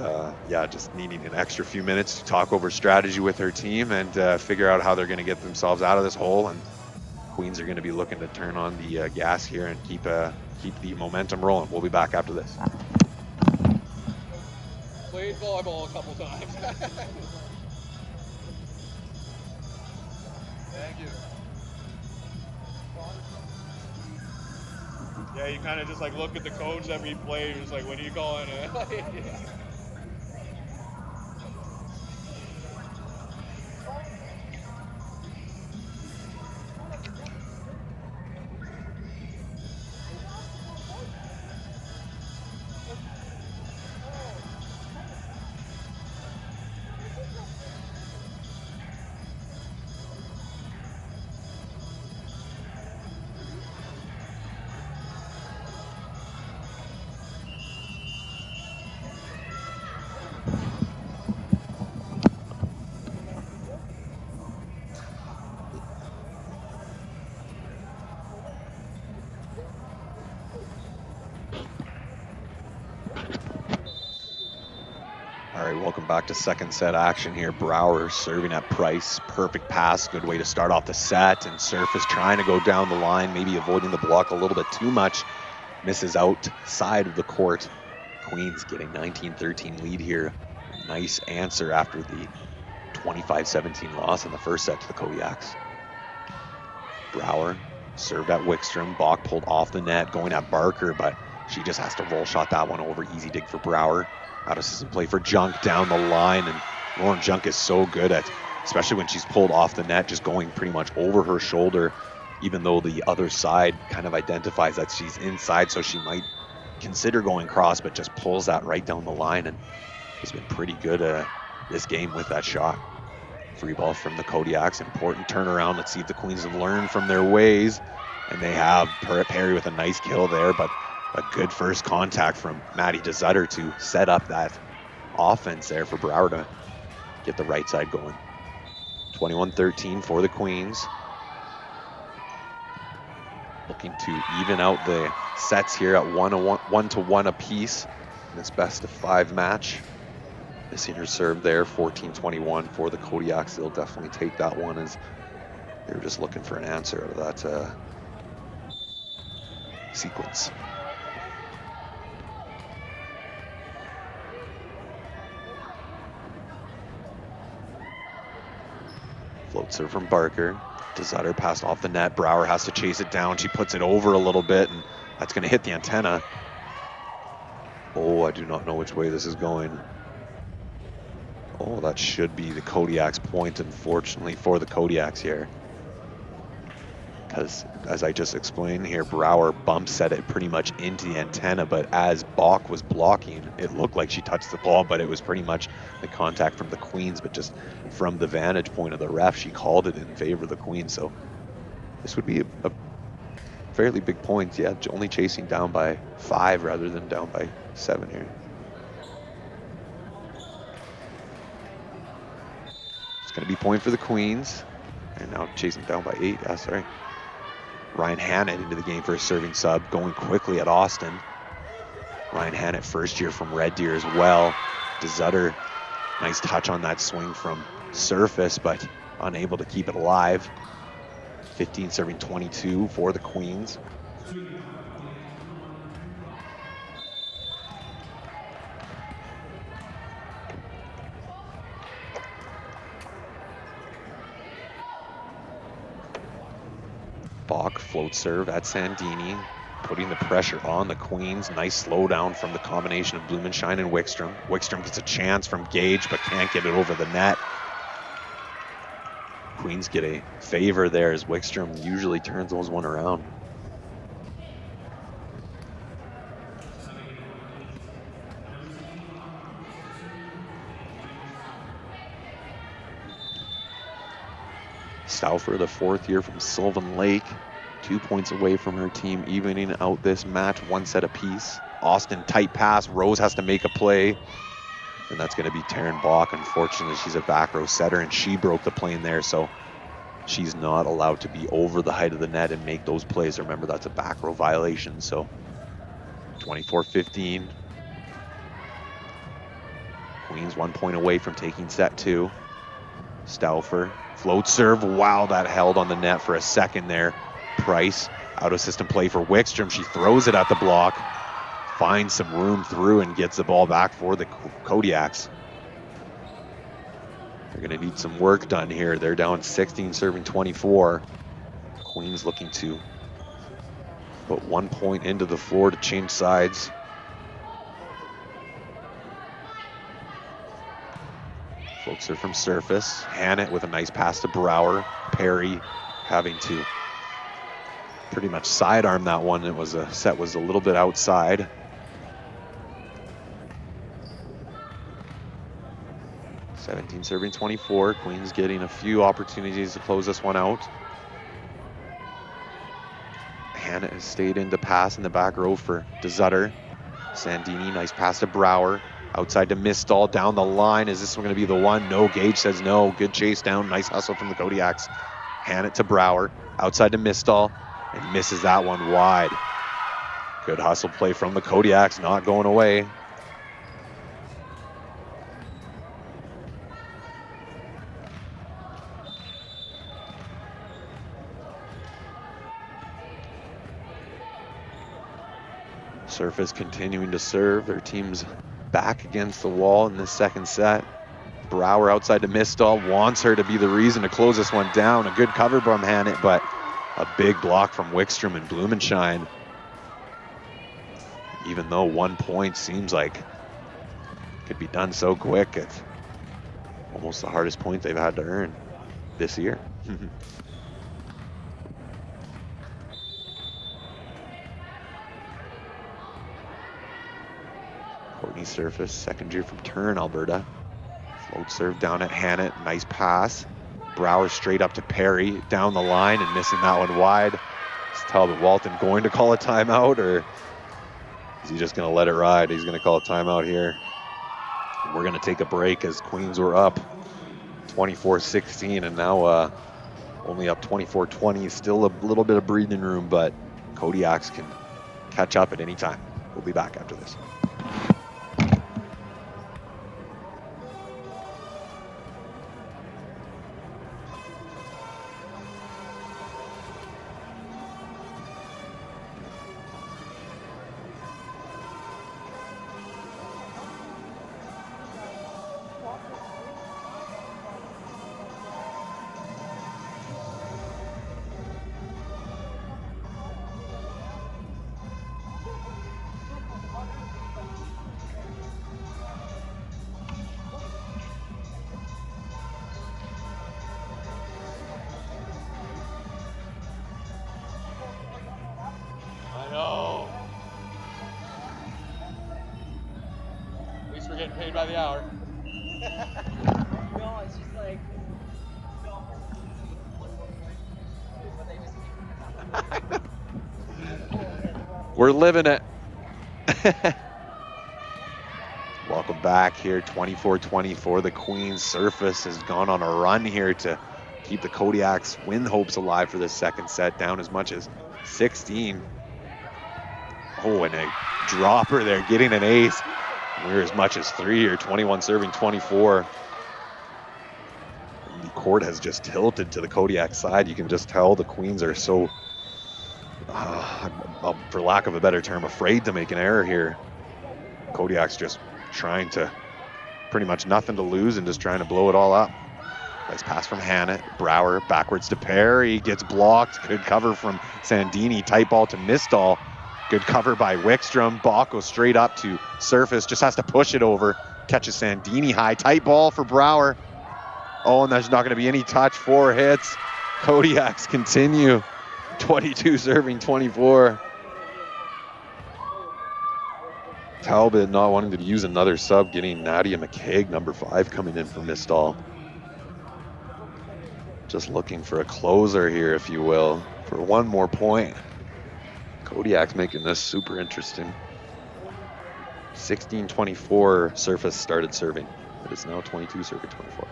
yeah, just needing an extra few minutes to talk over strategy with her team and figure out how they're going to get themselves out of this hole. And Queens are going to be looking to turn on the gas here and keep the momentum rolling. We'll be back after this. Played volleyball a couple times. Thank you. Yeah, you kind of just like look at the coach every play. You're just like, when are you calling it? Yeah. welcome back to second set action here. Brower serving at Price. Perfect pass, good way to start off the set. And Surface trying to go down the line, maybe avoiding the block a little bit too much. Misses outside of the court. Queens getting 19-13 lead here. Nice answer after the 25-17 loss in the first set to the Kodiaks. Brower served at Wickstrom. Bach pulled off the net, going at Barker, but she just has to roll shot that one over. Easy dig for Brower. Out of system play for Junk down the line, and Lauren Junk is so good at, especially when she's pulled off the net, just going pretty much over her shoulder, even though the other side kind of identifies that she's inside, so she might consider going cross, but just pulls that right down the line, and has been pretty good this game with that shot. Free ball from the Kodiaks, important turnaround. Let's see if the Queens have learned from their ways, and they have. Perry with a nice kill there, but a good first contact from Maddie DeZutter to set up that offense there for Brower to get the right side going. 21-13 for the Queens. Looking to even out the sets here at 1-1 apiece in this best of 5 match. Missing her serve there, 14-21 for the Kodiaks. They'll definitely take that one, as they were just looking for an answer out of that sequence. Float serve from Barker. DeZutter passed off the net. Brower has to chase it down. She puts it over a little bit, and that's going to hit the antenna. Oh, I do not know which way this is going. Oh, that should be the Kodiaks' point, unfortunately, for the Kodiaks here. Because, as I just explained here, Brower bump set it pretty much into the antenna, but as Bach was blocking, it looked like she touched the ball, but it was pretty much the contact from the Queens, but just from the vantage point of the ref, she called it in favor of the Queens. So this would be a fairly big point. Yeah, only chasing down by 5 rather than down by 7 here. It's going to be point for the Queens. And now chasing down by 8. Sorry. Ryan Hannett into the game for a serving sub, going quickly at Austin. Ryan Hannett, first year from Red Deer as well. DeZutter, nice touch on that swing from Surface, but unable to keep it alive. 15 serving 22 for the Queens. Bach float serve at Sandini, putting the pressure on the Queens. Nice slowdown from the combination of Blumenschein and Wickstrom. Wickstrom gets a chance from Gage, but can't get it over the net. Queens get a favor there, as Wickstrom usually turns those one around. Stauffer, the 4th year from Sylvan Lake, 2 points away from her team evening out this match, 1 set apiece. Austin, tight pass. Rose has to make a play, and that's going to be Taryn Bach. Unfortunately, she's a back row setter, and she broke the plane there, so she's not allowed to be over the height of the net and make those plays. Remember, that's a back row violation, so 24-15. Queens 1 point away from taking set 2. Stauffer, float serve. Wow, that held on the net for a second there. Price, out of system play for Wickstrom. She throws it at the block, finds some room through, and gets the ball back for the Kodiaks. They're going to need some work done here. They're down 16 serving 24. Queens looking to put 1 point into the floor to change sides. Floats her from Surface. Hannett with a nice pass to Brower. Perry having to pretty much sidearm that one. It was a set was a little bit outside. (17 serving 24). Queens getting a few opportunities to close this one out. Hannett has stayed in to pass in the back row for DeZutter. Sandini, nice pass to Brower. Outside to Mistal, down the line. Is this one going to be the one? No, Gage says no. Good chase down. Nice hustle from the Kodiaks. Hannett to Brower. Outside to Mistal, and misses that one wide. Good hustle play from the Kodiaks, not going away. Surface continuing to serve. Their team's back against the wall in this second set. Brower outside to Mistal, wants her to be the reason to close this one down. A good cover from Hannett, but a big block from Wickstrom and Blumenschein. Even though 1 point seems like it could be done so quick, it's almost the hardest point they've had to earn this year. Courtney Surface, second year from Turin, Alberta. Float serve down at Hannett, nice pass. Brower straight up to Perry, down the line and missing that one wide. Is Talbot Walton going to call a timeout, or is he just going to let it ride? He's going to call a timeout here. And we're going to take a break as Queens were up 24-16 and now only up 24-20. Still a little bit of breathing room, but Kodiaks can catch up at any time. We'll be back after this. Getting paid by the hour. No, it's just like. We're living it. Welcome back here, 24-24. The Queens Surface has gone on a run here to keep the Kodiaks' win hopes alive for this second set, down as much as 16. Oh, and a dropper there, getting an ace. We're as much as 3 here, 21 serving 24. The court has just tilted to the Kodiak side. You can just tell the Queens are so, for lack of a better term, afraid to make an error here. Kodiak's just trying to, pretty much nothing to lose and just trying to blow it all up. Nice pass from Hannett. Brower backwards to Perry, gets blocked. Good cover from Sandini. Tight ball to Mistal. Good cover by Wickstrom. Bach goes straight up to Surface, just has to push it over. Catches Sandini high. Tight ball for Brower. Oh, and there's not going to be any touch. 4 hits. Kodiaks continue. 22 serving 24. Talbot not wanting to use another sub, getting Nadia McKaig, number 5, coming in for Mistal. Just looking for a closer here, if you will, for one more point. Kodiak's making this super interesting. 16-24 Surface started serving. It is now 22 serving 24.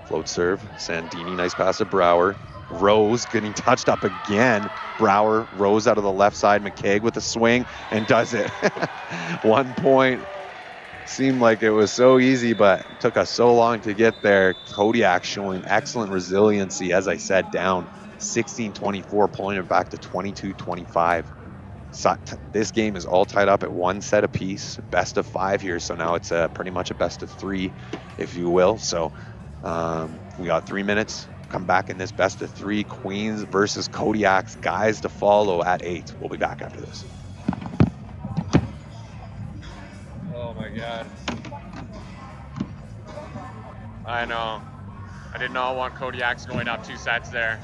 Float serve, Sandini, nice pass to Brower. Rose getting touched up again. Brower, Rose out of the left side. McKaig with a swing and does it. 1 point. Seemed like it was so easy, but it took us so long to get there. Kodiak showing excellent resiliency, as I said, down 16-24, pulling it back to 22-25. So this game is all tied up at 1 set apiece, best of 5 here. So now it's pretty much a best of 3, if you will. So we got 3 minutes. Come back in this best of 3, Queens versus Kodiaks. Guys to follow at 8. We'll be back after this. Oh my God. I know. I did not want Kodiaks going up 2 sets there.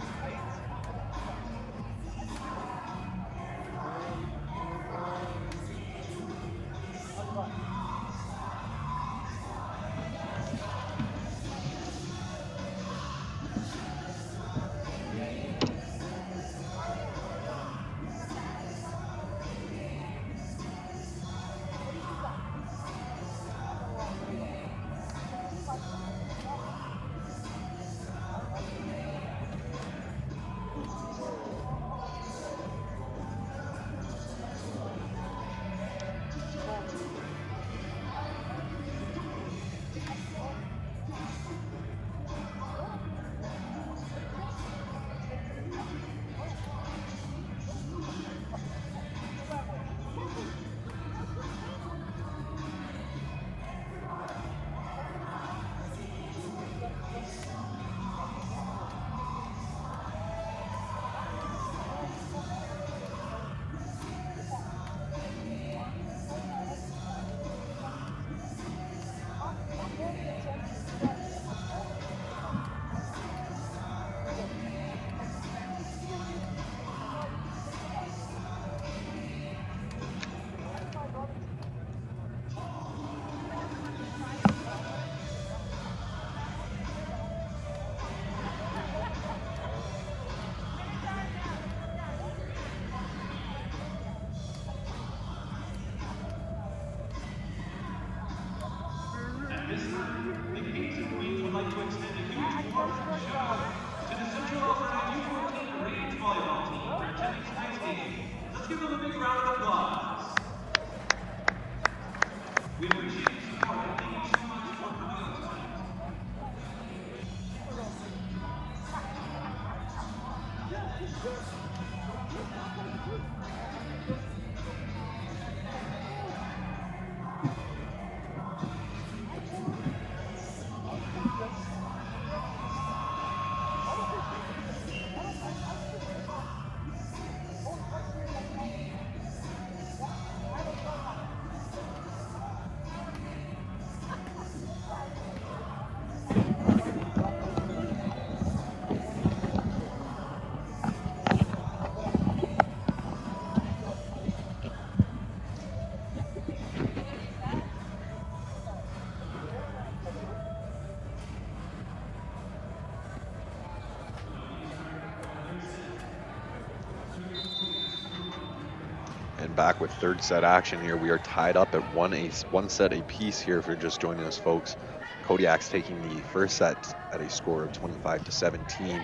And back with third set action here. We are tied up at one set apiece here if you're just joining us, folks. Kodiak's taking the first set at a score of 25-17.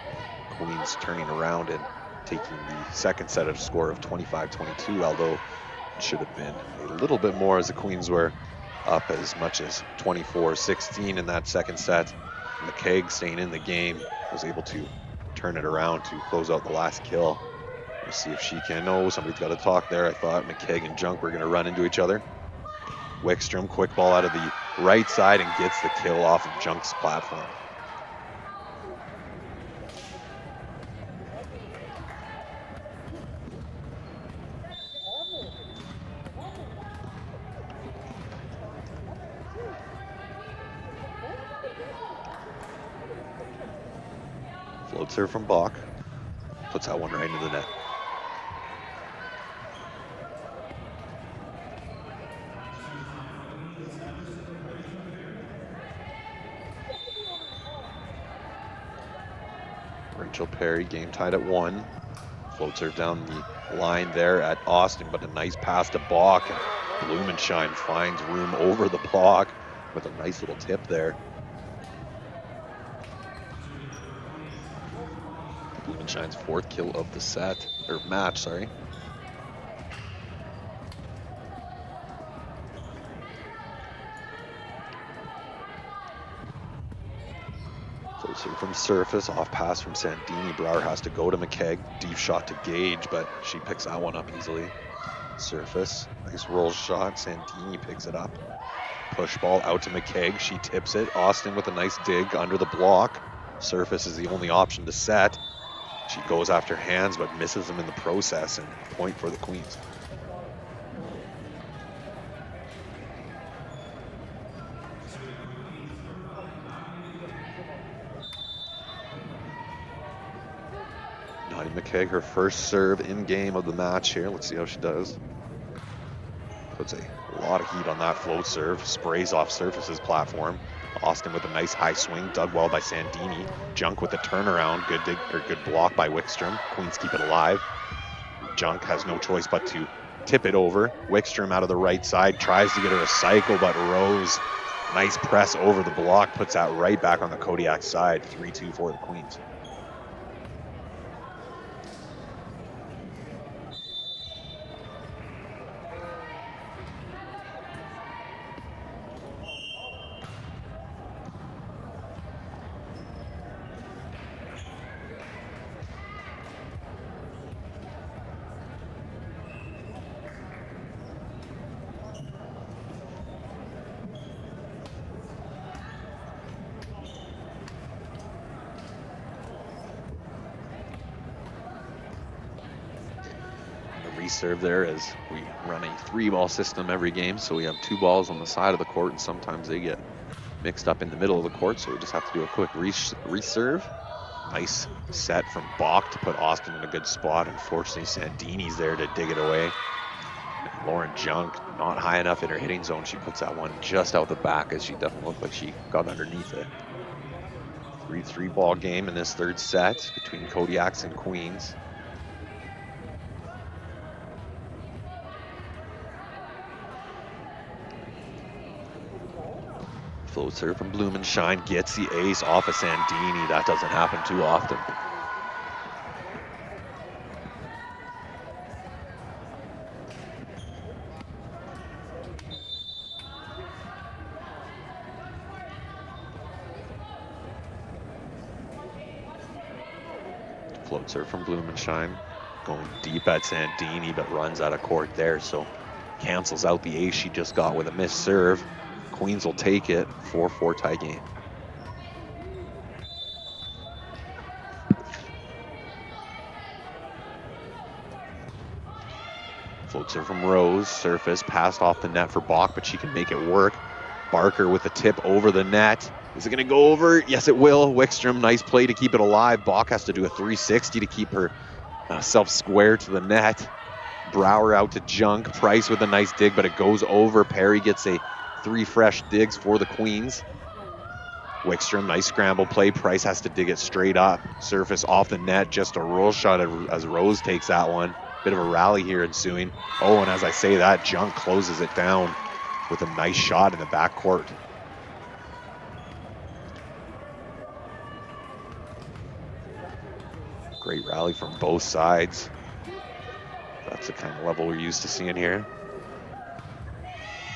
Queens turning around and taking the second set at a score of 25-22, although it should have been a little bit more as the Queens were up as much as 24-16 in that second set. McKeag, staying in the game, was able to turn it around to close out the last kill. We'll see if she can. Oh, somebody's got to talk there. I thought McKeag and Junk were going to run into each other. Wickstrom, quick ball out of the right side and gets the kill off of Junk's platform. Floats her from Bach. Puts that one right into the net. Rachel Perry, game tied at 1. Floats her down the line there at Austin, but a nice pass to Bach. And Blumenschein finds room over the block with a nice little tip there. Blumenschein's 4th kill of the set, or match, sorry. Closer from surface, off pass from Sandini. Brower has to go to McKeag. Deep shot to Gage, but she picks that one up easily. Surface, nice roll shot. Sandini picks it up. Push ball out to McKeag. She tips it. Austin with a nice dig under the block. Surface is the only option to set. She goes after hands, but misses them in the process, and point for the Queens. Nadia McKeag, her first serve in game of the match here. Let's see how she does. Puts a lot of heat on that float serve. Sprays off Surface's platform. Austin with a nice high swing, dug well by Sandini. Junk with the turnaround, good dig, or good block by Wickstrom. Queens keep it alive. Junk has no choice but to tip it over. Wickstrom out of the right side, tries to get her a cycle, but Rose, nice press over the block, puts that right back on the Kodiak side. 3-2 for the Queens. Serve there as we run a 3-ball system every game, so we have 2 balls on the side of the court, and sometimes they get mixed up in the middle of the court, so we just have to do a quick reserve. Nice set from Bach to put Austin in a good spot. Unfortunately, Sandini's there to dig it away. Lauren Junk not high enough in her hitting zone. She puts that one just out the back, as she definitely looked like she got underneath it. 3-3 ball game in this third set between Kodiaks and Queens. Float serve from Blumenschein, gets the ace off of Sandini. That doesn't happen too often. Float serve from Blumenschein. Going deep at Sandini, but runs out of court there, so cancels out the ace she just got with a missed serve. Queens will take it. 4-4 tie game. Float serve from Rose. Surface passed off the net for Bach, but she can make it work. Barker with a tip over the net. Is it going to go over? Yes, it will. Wickstrom, nice play to keep it alive. Bach has to do a 360 to keep her self square to the net. Brower out to Junk. Price with a nice dig, but it goes over. Perry gets a 3 fresh digs for the Queens. Wickstrom, nice scramble play. Price has to dig it straight up. Surface off the net, just a roll shot as Rose takes that one. Bit of a rally here ensuing. Oh, and as I say that, Junk closes it down with a nice shot in the backcourt. Great rally from both sides. That's the kind of level we're used to seeing here.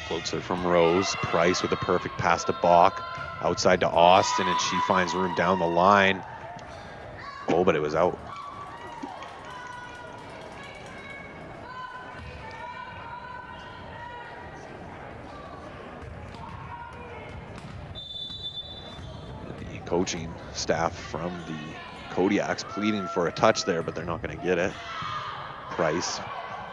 Floats it from Rose. Price with a perfect pass to Bach. Outside to Austin, and she finds room down the line. Oh, but it was out. The coaching staff from the Kodiaks pleading for a touch there, but they're not going to get it. Price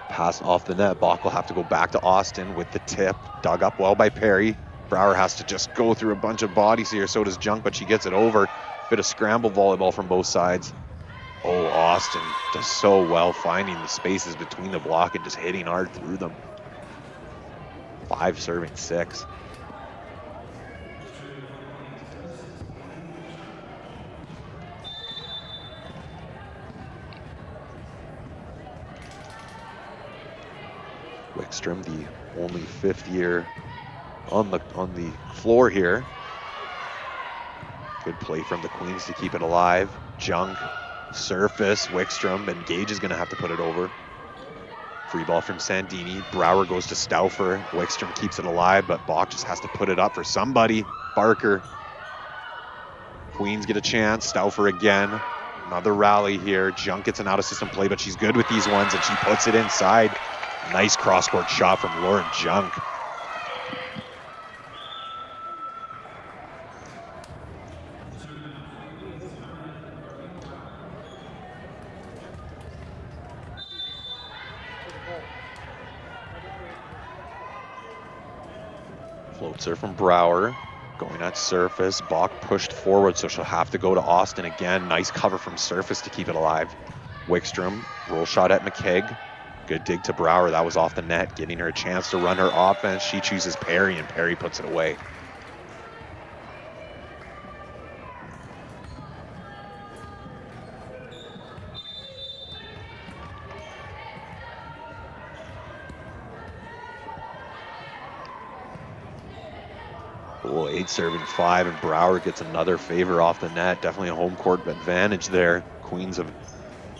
pass off the net. Bach will have to go back to Austin with the tip. Dug up well by Perry. Brower has to just go through a bunch of bodies here. So does Junk, but she gets it over. Bit of scramble volleyball from both sides. Oh, Austin does so well finding the spaces between the block and just hitting hard through them. 5 serving 6. Wickstrom, the only 5th year on the floor here. Good play from the Queens to keep it alive. Junk, surface, Wickstrom, and Gage is going to have to put it over. Free ball from Sandini. Brower goes to Stauffer. Wickstrom keeps it alive, but Bach just has to put it up for somebody. Barker. Queens get a chance. Stauffer again. Another rally here. Junk gets an out-of-system play, but she's good with these ones, and she puts it inside. Nice cross-court shot from Lauren Junk. Floats her from Brower, going at surface. Bach pushed forward, so she'll have to go to Austin again. Nice cover from surface to keep it alive. Wickstrom, roll shot at McKegg. Good dig to Brower, that was off the net, giving her a chance to run her offense. She chooses Perry, and Perry puts it away. Oh, 8 serving 5, and Brower gets another favor off the net. Definitely a home court advantage there. Queens have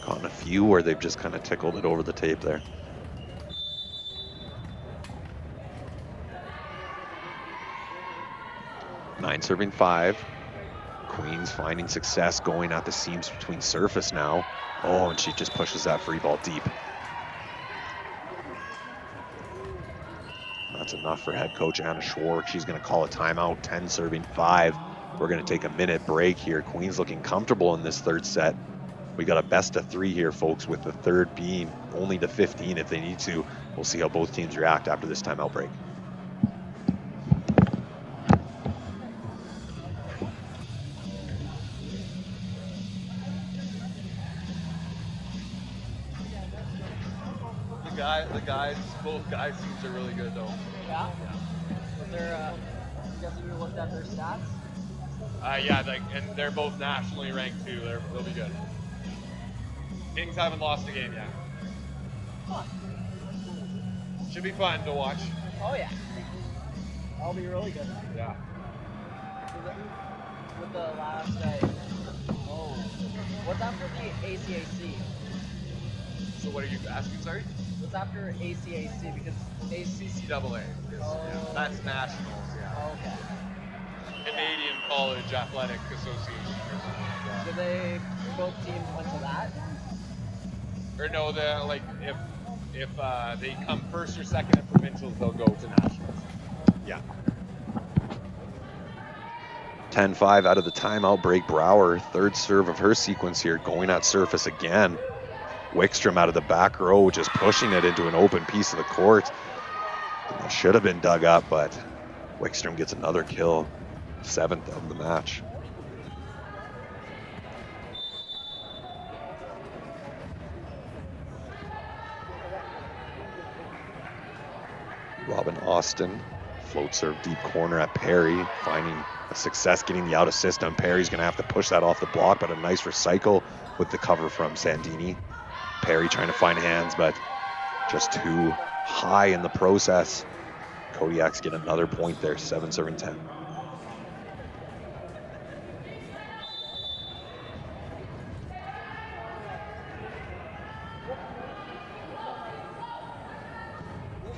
gotten a few where they've just kind of tickled it over the tape there. Nine serving 5. Queens finding success going at the seams between surface now. Oh, and she just pushes that free ball deep. That's enough for head coach Anna Schwartz. She's going to call a timeout. 10 serving 5. We're going to take a minute break here. Queens looking comfortable in this third set. We got a best of 3 here, folks, with the third being only to 15 if they need to. We'll see how both teams react after this timeout break. Both guys teams are really good though. Yeah? Was there, I'm guessing you looked at their stats? Yeah, and they're both nationally ranked too. They'll be good. Kings haven't lost a game yet. Huh. Should be fun to watch. Oh yeah. That'll be really good. Yeah. With the last what's after the ACAC? So what are you asking, sorry? What's after ACAC? Because CCAA. That's nationals, yeah. Oh, okay. Canadian College Athletic Association or something like that. Do they both teams went to that. Or no, the like if they come first or second at provincials, they'll go to nationals. Yeah. 10-5 out of the timeout break. Brower, third serve of her sequence here, going at surface again. Wickstrom out of the back row, just pushing it into an open piece of the court. And that should have been dug up, but Wickstrom gets another kill, 7th of the match. Robin Austin, float serve deep corner at Perry, finding a success getting the out assist on Perry's going to have to push that off the block, but a nice recycle with the cover from Sandini. Perry trying to find hands, but just too high in the process. Kodiaks get another point there, 7-10.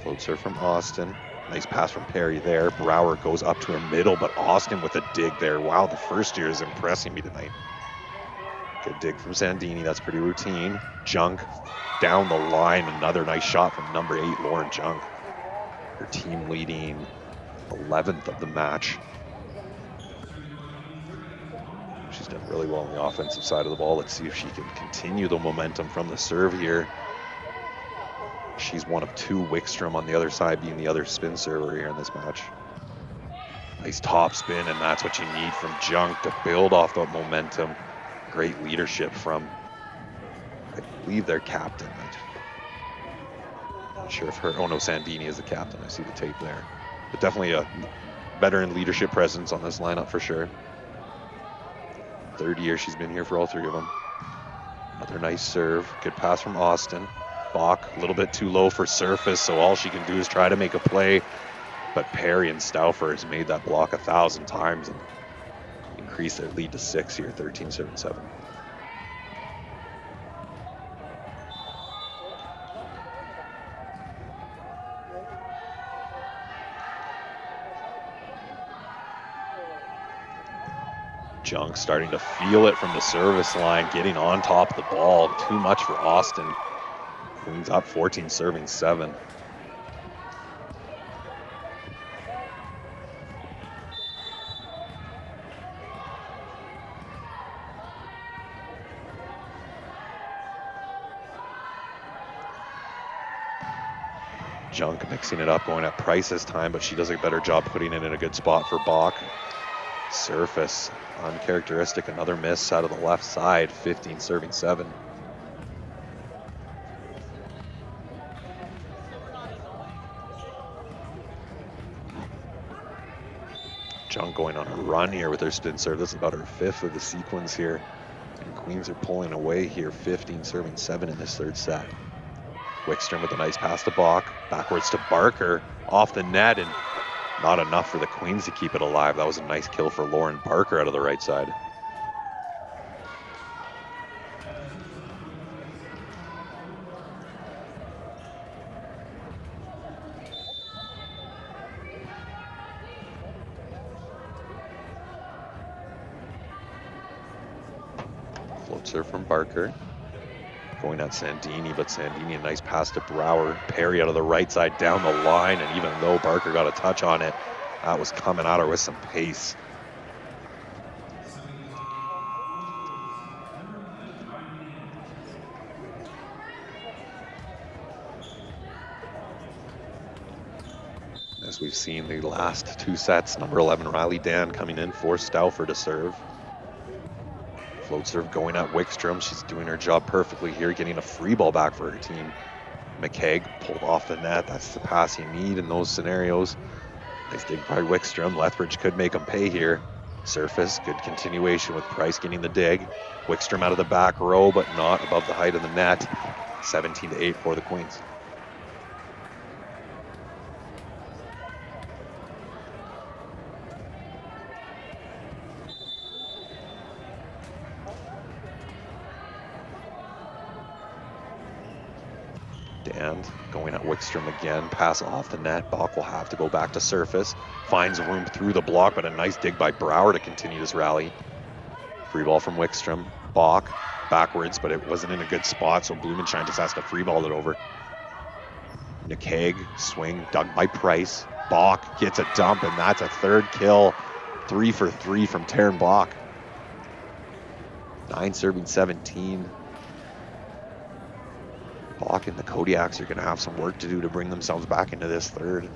Float serve from Austin. Nice pass from Perry there. Brower goes up to her middle, but Austin with a dig there. Wow, the first year is impressing me tonight. Good dig from Sandini, that's pretty routine. Junk down the line, another nice shot from number 8, Lauren Junk. Her team leading 11th of the match. She's done really well on the offensive side of the ball. Let's see if she can continue the momentum from the serve here. She's one of 2, Wickstrom on the other side being the other spin server here in this match. Nice top spin, and that's what you need from Junk to build off that momentum. Great leadership from, I believe, their captain. I'm not sure if her, oh no, Sandini is the captain. I see the tape there. But definitely a veteran leadership presence on this lineup for sure. 3rd year she's been here for all 3 of them. Another nice serve. Good pass from Austin. Bach a little bit too low for surface, so all she can do is try to make a play. But Perry and Stauffer has made that block 1,000 times and increase their lead to 6 here, 13-7. Junk starting to feel it from the service line, getting on top of the ball. Too much for Austin. Queens up 14-7. Junk mixing it up, going at Price this time, but she does a better job putting it in a good spot for Bach. Surface, uncharacteristic, another miss out of the left side, 15-7. Junk going on a run here with her spin serve. This is about her 5th of the sequence here. And Queens are pulling away here, 15-7 in this 3rd set. Wickstrom with a nice pass to Bach, backwards to Barker, off the net, and not enough for the Queens to keep it alive. That was a nice kill for Lauren Barker out of the right side. Float serve from Barker. Going at Sandini, but Sandini, a nice pass to Brower. Perry out of the right side down the line, and even though Barker got a touch on it, that was coming at her with some pace. As we've seen the last 2 sets, number 11 Riley Dan coming in for Stauffer to serve. Float serve going at Wickstrom. She's doing her job perfectly here, getting a free ball back for her team. McKegg pulled off the net. That's the pass you need in those scenarios. Nice dig by Wickstrom. Lethbridge could make them pay here. Surface, good continuation with Price getting the dig. Wickstrom out of the back row, but not above the height of the net. 17-8 for the Queens. And going at Wickstrom again, pass off the net. Bach will have to go back to surface. Finds room through the block, but a nice dig by Brower to continue this rally. Free ball from Wickstrom. Bach backwards, but it wasn't in a good spot, so Blumenschein just has to free ball it over. McKaig, swing, dug by Price. Bach gets a dump, and that's a third kill. 3 for 3 from Taryn Bach. 9 serving 17. Bach and the Kodiaks are going to have some work to do to bring themselves back into this third.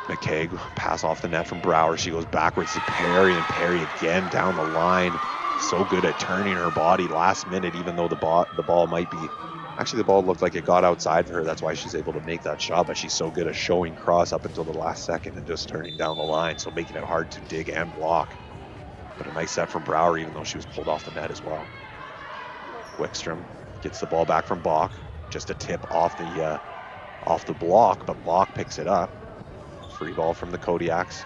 McKaig, pass off the net from Brower. She goes backwards to Perry, and Perry again down the line. So good at turning her body last minute, even though the ball might be... Actually, the ball looked like it got outside for her. That's why she's able to make that shot, but she's so good at showing cross up until the last second and just turning down the line, so making it hard to dig and block. But a nice set from Brower, even though she was pulled off the net as well. Wickstrom gets the ball back from Bach. Just a tip off the block, but Bach picks it up. Free ball from the Kodiaks.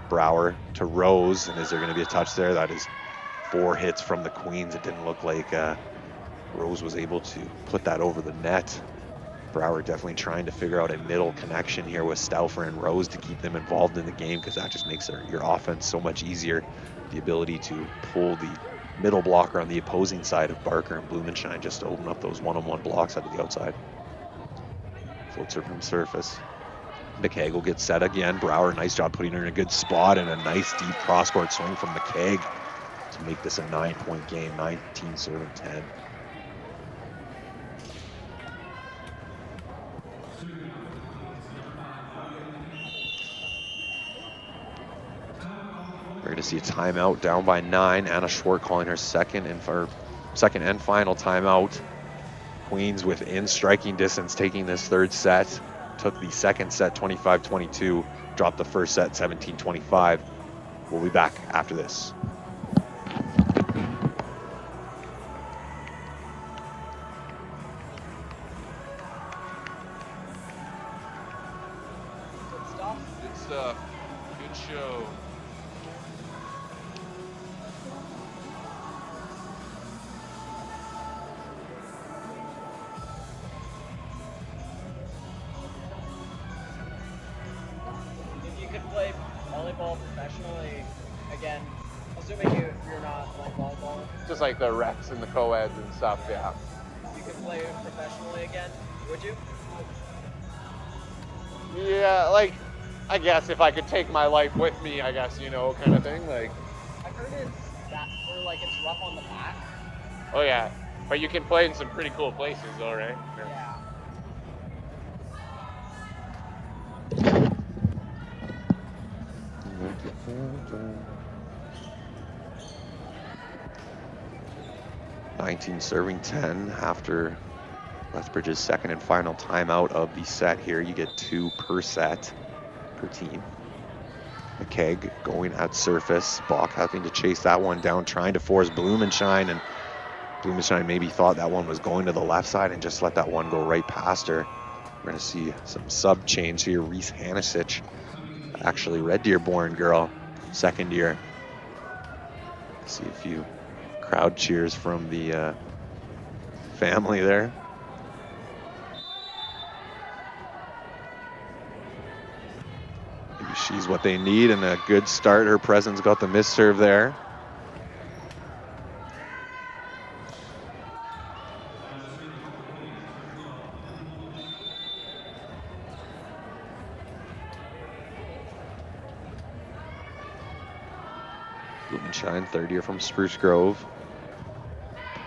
Brower to Rose, and is there going to be a touch there? That is 4 hits from the Queens. It didn't look like Rose was able to put that over the net. Brower definitely trying to figure out a middle connection here with Stauffer and Rose to keep them involved in the game, because that just makes your offense so much easier. The ability to pull the middle blocker on the opposing side of Barker and Blumenschein just to open up those one-on-one blocks out of the outside. Floats her from surface. McKaig will get set again. Brower, nice job putting her in a good spot, and a nice deep cross-court swing from McKaig to make this a 9-point game, 19 serving 10. We're going to see a timeout down by 9. Anna Schwartz calling her second and final timeout. Queens within striking distance taking this third set. Took the second set 25-22, dropped the first set 17-25. We'll be back after this. Good stuff. Good show. Play volleyball professionally again, assuming you're not like volleyball. Just like the recs and the co-eds and stuff, yeah. If you could play professionally again, would you? Yeah, like, I guess if I could take my life with me, I guess, you know, kind of thing. Like, I've heard it's rough on the back. oh yeah, but you can play in some pretty cool places, though, right? Yeah. 19 serving 10 after Lethbridge's second and final timeout of the set here. You get 2 per set per team. McKaig going at surface. Bach having to chase that one down, trying to force Blumenschein, and Blumenschein maybe thought that one was going to the left side and just let that one go right past her. We're going to see some sub change here. Reese Hanisic, actually Red Deer born girl, second year. See a few crowd cheers from the family there. Maybe she's what they need, and a good start. Her presence got the miss serve there. Blumenschein, third year from Spruce Grove.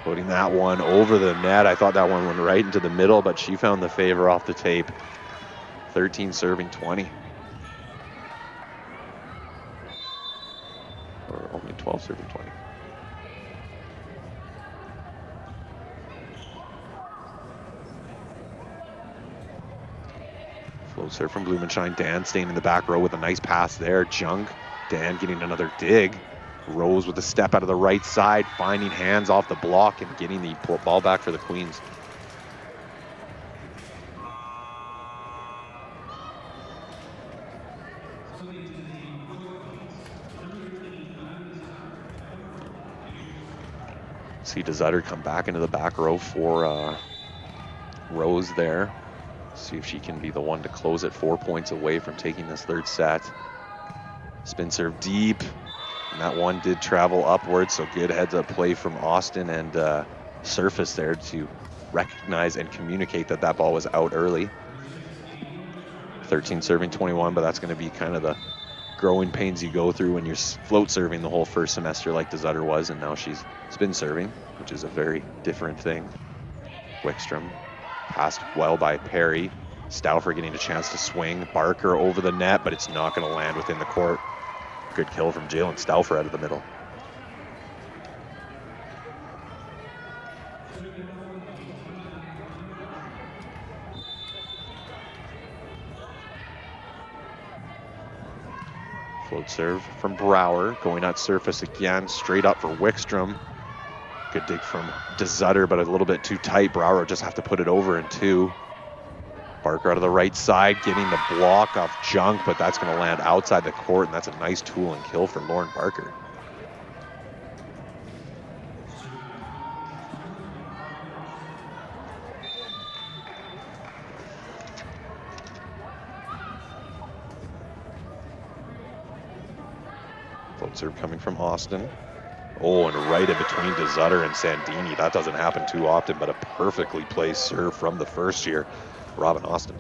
Putting that one over the net. I thought that one went right into the middle, but she found the favor off the tape. 13 serving 20. Or only 12 serving 20. Floats her from Blumenschein. Dan staying in the back row with a nice pass there. Junk. Dan getting another dig. Rose with a step out of the right side, finding hands off the block and getting the ball back for the Queens. See DeZutter come back into the back row for Rose there. See if she can be the one to close it, 4 points away from taking this third set. Spin serve deep, and that one did travel upwards, so good heads-up play from Austin and Surface there to recognize and communicate that that ball was out early. 13 serving 21, but that's going to be kind of the growing pains you go through when you're float serving the whole first semester like Desutter was, and now she's spin serving, which is a very different thing. Wickstrom passed well by Perry. Stauffer getting a chance to swing. Barker over the net, but it's not going to land within the court. Good kill from Jalen Stauffer out of the middle. Float serve from Brower, going at Surface again, straight up for Wickstrom. Good dig from Desutter, but a little bit too tight. Brower just have to put it over in two. Barker out of the right side, getting the block off Junk, but that's going to land outside the court, and that's a nice tool and kill for Lauren Barker. Float serve coming from Austin. Oh, and right in between Desutter and Sandini. That doesn't happen too often, but a perfectly placed serve from the first year, Robin Austin.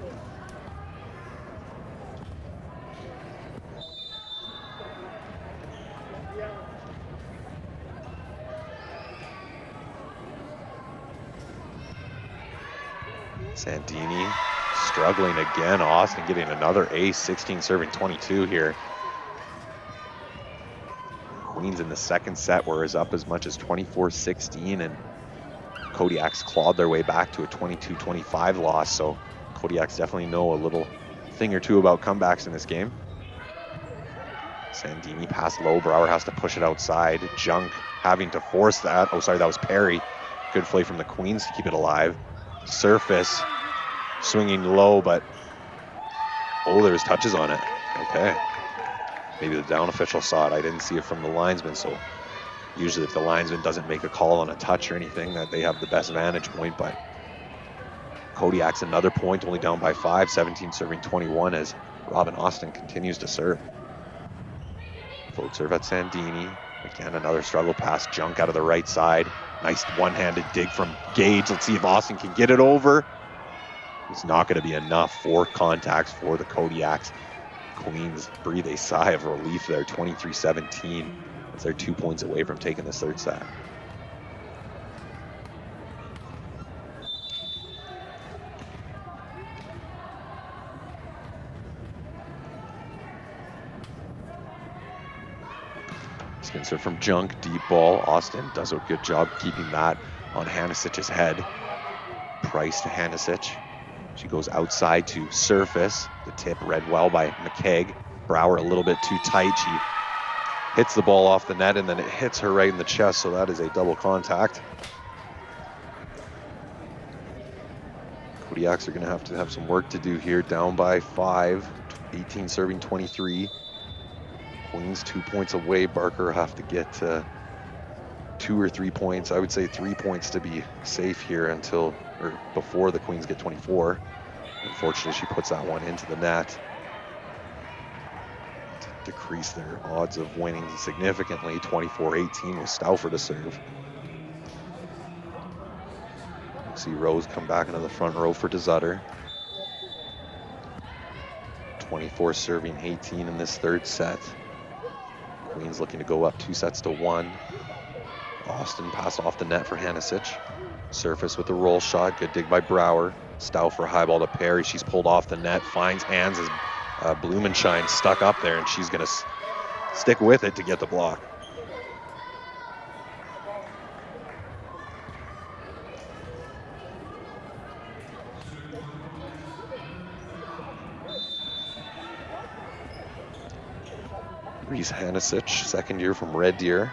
Sandini struggling again. Austin getting another ace, 16 serving 22 here. Queens in the second set were up as much as 24-16, and Kodiaks clawed their way back to a 22-25 loss, so Kodiaks definitely know a little thing or two about comebacks in this game. Sandini passed low. Brower has to push it outside. Junk having to force that. Oh, sorry, that was Perry. Good play from the Queens to keep it alive. Surface swinging low, but oh, there's touches on it. Okay. Maybe the down official saw it. I didn't see it from the linesman, so usually if the linesman doesn't make a call on a touch or anything, that they have the best vantage point, but Kodiak's another point, only down by 5, 17 serving 21 as Robin Austin continues to serve. Float serve at Sandini. Again, another struggle pass. Junk out of the right side. Nice one-handed dig from Gage. Let's see if Austin can get it over. It's not going to be enough. 4 contacts for the Kodiaks. Queens breathe a sigh of relief there, 23-17, as they're 2 points away from taking this third set. Spin serve from Junk, deep ball. Austin does a good job keeping that on Hanisic's head. Price to Hanisic. She goes outside to Surface. The tip read well by McKeag. Brower a little bit too tight. She hits the ball off the net, and then it hits her right in the chest, so that is a double contact. Kodiaks are going to have some work to do here, down by 5, 18 serving 23. Queens 2 points away. Barker have to get 2 or 3 points. I would say 3 points to be safe here until, or before the Queens get 24. Unfortunately, she puts that one into the net to decrease their odds of winning significantly. 24-18 with Stauffer to serve. See Rose come back into the front row for Desutter. 24 serving 18 in this third set. Queens looking to go up 2-1. Austin pass off the net for Hanisic. Surface with a roll shot. Good dig by Brower. Stauffer high ball to Perry. She's pulled off the net. Finds hands as Blumenshine stuck up there, and she's going to stick with it to get the block. Reese Hanisic, second year from Red Deer.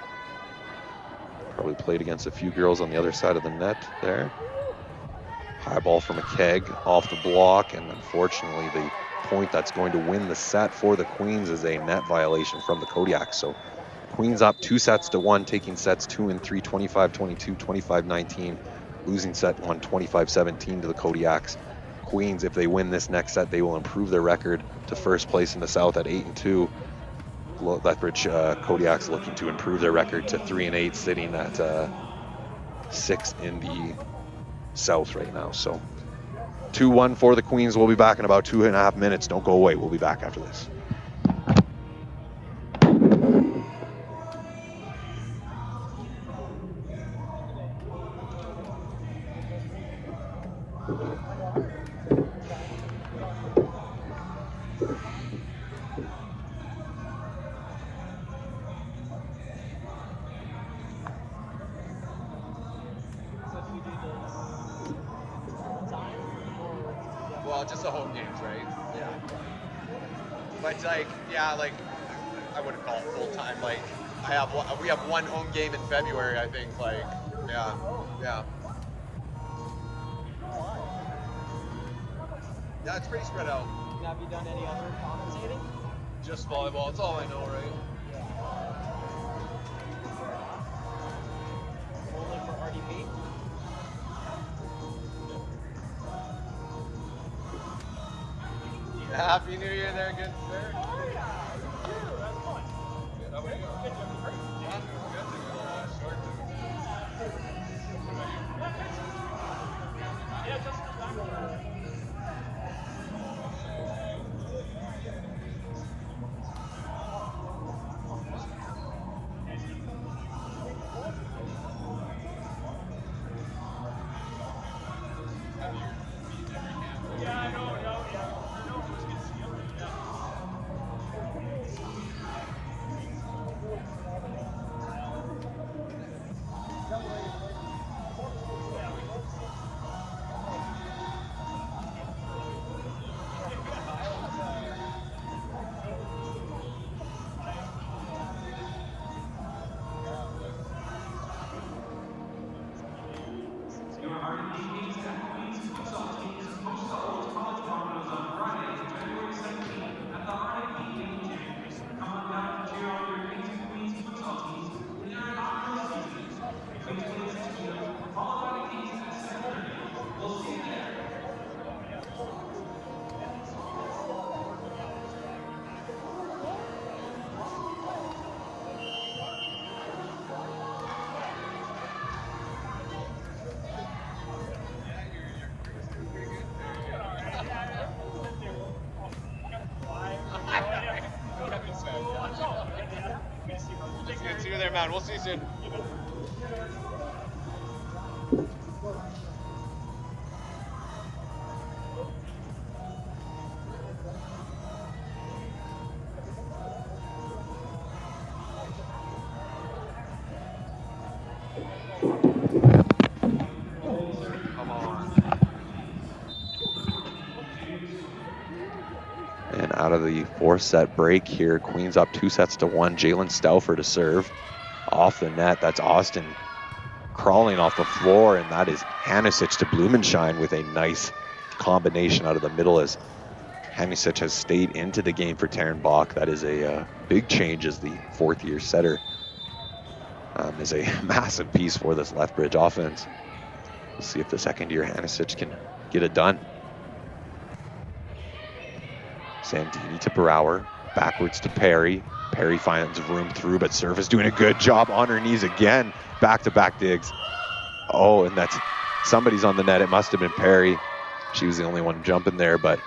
Probably played against a few girls on the other side of the net there. High ball from McKeag off the block, and unfortunately the point that's going to win the set for the Queens is a net violation from the Kodiaks. So Queens up 2-1, taking sets 2 and 3, 25-22, 25-19. losing set one 25-17 to the Kodiaks. Queens, if they win this next set, they will improve their record to first place in the South at 8-2. Lethbridge Kodiaks looking to improve their record to 3-8, sitting at 6th in the South right now. So 2-1 for the Queens. We'll be back in about 2.5 minutes. Don't go away. We'll be back after this. Well, just the home games, right? Yeah. But like, yeah, like I wouldn't call it full time. Like we have one home game in February, I think. Like, yeah. Yeah, it's pretty spread out. Have you done any other compensating? Just volleyball. That's all I know, right? Only for RDP? Happy New Year there, good sir. See you there, man. We'll see you soon. Come on. And out of the 4-set break here, Queens up 2-1. Jalen Stauffer to serve. Off the net, that's Austin crawling off the floor, and that is Hanisic to Blumenschein with a nice combination out of the middle as Hanisic has stayed into the game for Taryn Bach. That is a big change as the 4th-year setter. Is a massive piece for this Lethbridge offense. We'll see if the 2nd-year Hanisic can get it done. Sandini to Brower, backwards to Perry. Perry finds room through, but Surf is doing a good job on her knees again. Back-to-back digs. Oh, and that's somebody's on the net. It must have been Perry. She was the only one jumping there, but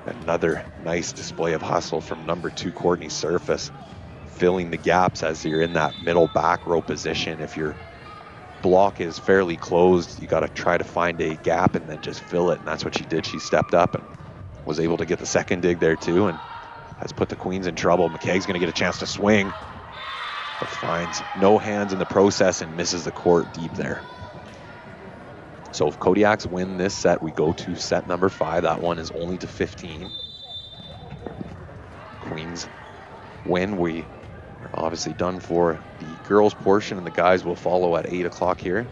another nice display of hustle from number 2, Courtney Surface, filling the gaps as you're in that middle back row position. If your block is fairly closed, you got to try to find a gap and then just fill it, and that's what she did. She stepped up and was able to get the 2nd dig there too, and has put the Queens in trouble. McKaig's going to get a chance to swing, but finds no hands in the process and misses the court deep there. So if Kodiaks win this set, we go to set number 5. That one is only to 15. Queens win. We are obviously done for the girls portion, and the guys will follow at 8 o'clock here.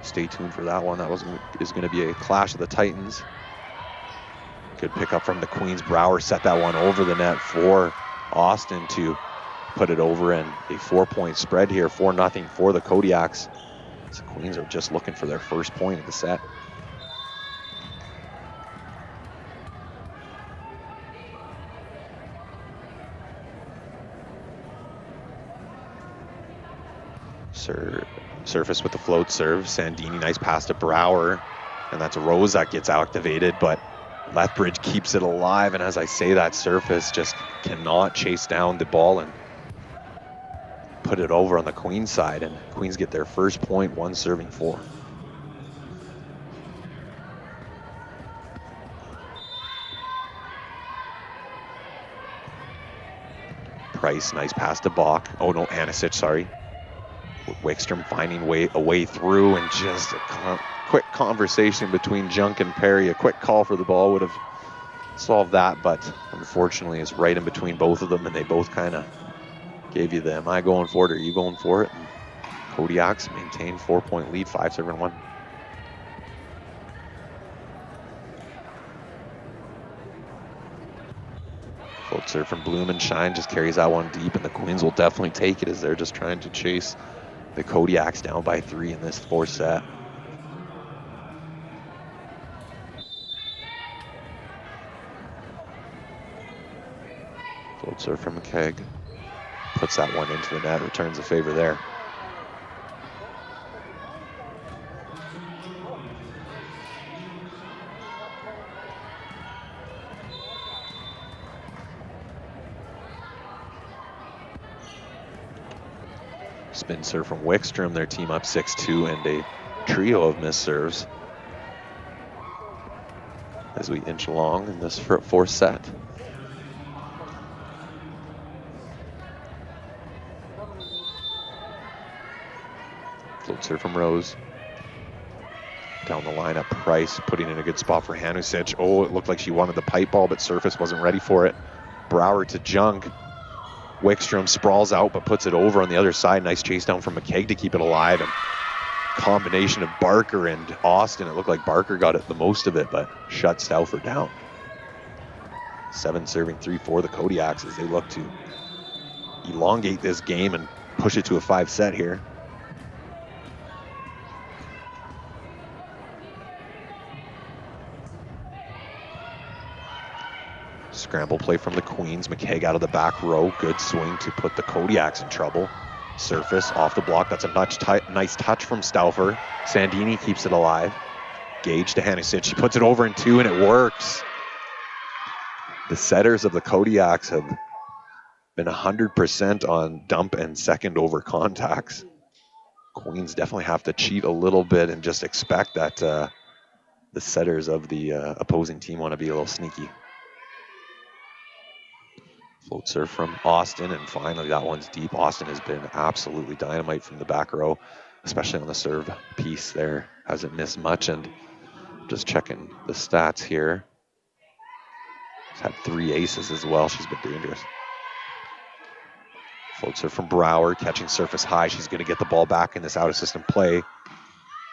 Stay tuned for that one. That is going to be a clash of the Titans. Good pickup from the Queens. Brower set that one over the net for Austin to put it over, and a 4-point spread here, 4-0 for the Kodiaks. So Queens are just looking for their first point of the set. Surface with the float serve. Sandini, nice pass to Brower. And that's Rose that gets activated, but Lethbridge keeps it alive. And as I say that, Surface just cannot chase down the ball and put it over on the Queens side. And Queens get their first point, 1 serving 4. Price, nice pass to Bach. Oh no, Anisic, sorry. Wickstrom finding a way through, and just a quick conversation between Junk and Perry. A quick call for the ball would have solved that, but unfortunately it's right in between both of them, and they both kind of gave you the, am I going for it or are you going for it? And Kodiaks maintained 4-point lead, 5-7-1. Float serve from Blumenschein just carries that one deep, and the Queens will definitely take it as they're just trying to chase the Kodiaks down by 3 in this 4th set. Float serve from McKegg. Puts that one into the net, returns the favor there. Spin serve from Wickstrom, their team up 6-2, and a trio of missed serves as we inch along in this 4th set. Float serve from Rose. Down the line at Price, putting in a good spot for Hanusic. Oh, it looked like she wanted the pipe ball, but Surface wasn't ready for it. Brower to Junk. Wickstrom sprawls out, but puts it over on the other side. Nice chase down from McKegg to keep it alive. And combination of Barker and Austin. It looked like Barker got it the most of it, but shut Stauffer down. 7 serving 3 for the Kodiaks as they look to elongate this game and push it to a 5 set here. Scramble play from the Queens. McKegg out of the back row. Good swing to put the Kodiaks in trouble. Surface off the block. That's a nice touch from Stauffer. Sandini keeps it alive. Gage to Hanusic. She puts it over in 2, and it works. The setters of the Kodiaks have been 100% on dump and second over contacts. Queens definitely have to cheat a little bit and just expect that the setters of the opposing team want to be a little sneaky. Float serve from Austin, and finally that one's deep. Austin has been absolutely dynamite from the back row, especially on the serve piece there. Hasn't missed much, and just checking the stats here. She's had 3 aces as well. She's been dangerous. Float serve from Brower, catching Surface high. She's going to get the ball back in this out-of-system play.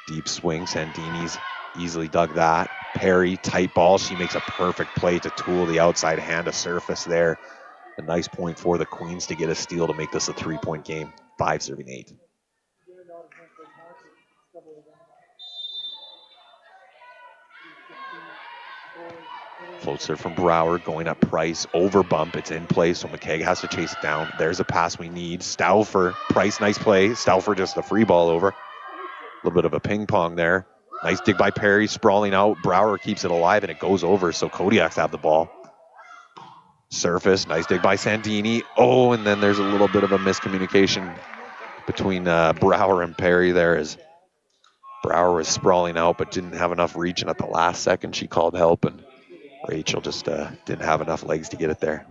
Deep swing, Sandini's easily dug that. Perry, tight ball. She makes a perfect play to tool the outside hand of Surface there. A nice point for the Queens to get a steal to make this a 3-point game. 5 serving 8. Float serve from Brower, going up Price, over bump. It's in play, so McKegg has to chase it down. There's a pass we need. Stauffer, Price, nice play. Stauffer just a free ball over. A little bit of a ping pong there. Nice dig by Perry, sprawling out. Brower keeps it alive, and it goes over, so Kodiaks have the ball. Surface, nice dig by Sandini. Oh, and then there's a little bit of a miscommunication between Brower and Perry there, as Brower was sprawling out but didn't have enough reach, and at the last second she called help, and Rachel just didn't have enough legs to get it there.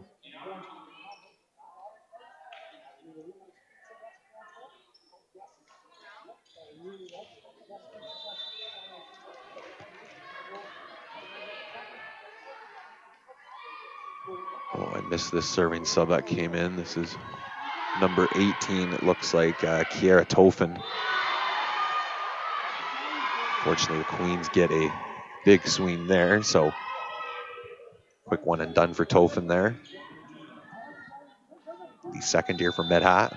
Oh, I missed this serving sub that came in. This is number 18. It looks like Kiara Tofen. Fortunately, the Queens get a big swing there, so quick one and done for Tofen there. The second year for Medhat.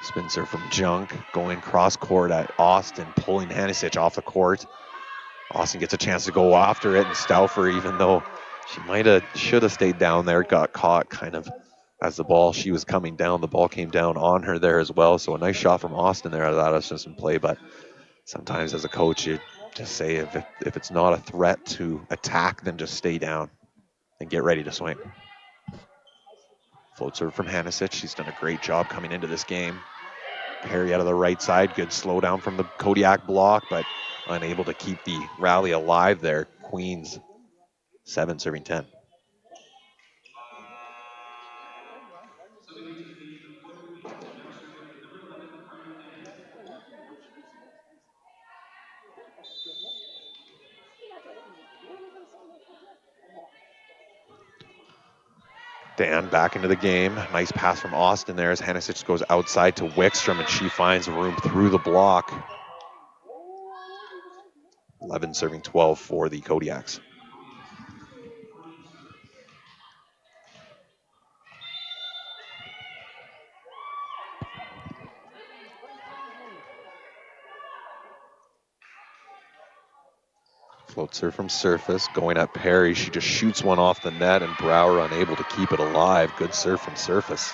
Spin serve from Junk, going cross court at Austin, pulling Hanisic off the court. Austin gets a chance to go after it, and Stauffer, even though she should have stayed down there, got caught kind of as she was coming down. The ball came down on her there as well. So a nice shot from Austin there. That was just in play, but sometimes as a coach, you just say if it's not a threat to attack, then just stay down and get ready to swing. Float serve from Hanisic. She's done a great job coming into this game. Perry out of the right side. Good slowdown from the Kodiak block, but unable to keep the rally alive there. Queens 7 serving 10. Dan back into the game. Nice pass from Austin there as Hanisic goes outside to Wickstrom, and she finds room through the block. 11 serving 12 for the Kodiaks. Floats her from surface, going at Perry. She just shoots one off the net, and Brower unable to keep it alive. Good serve from surface.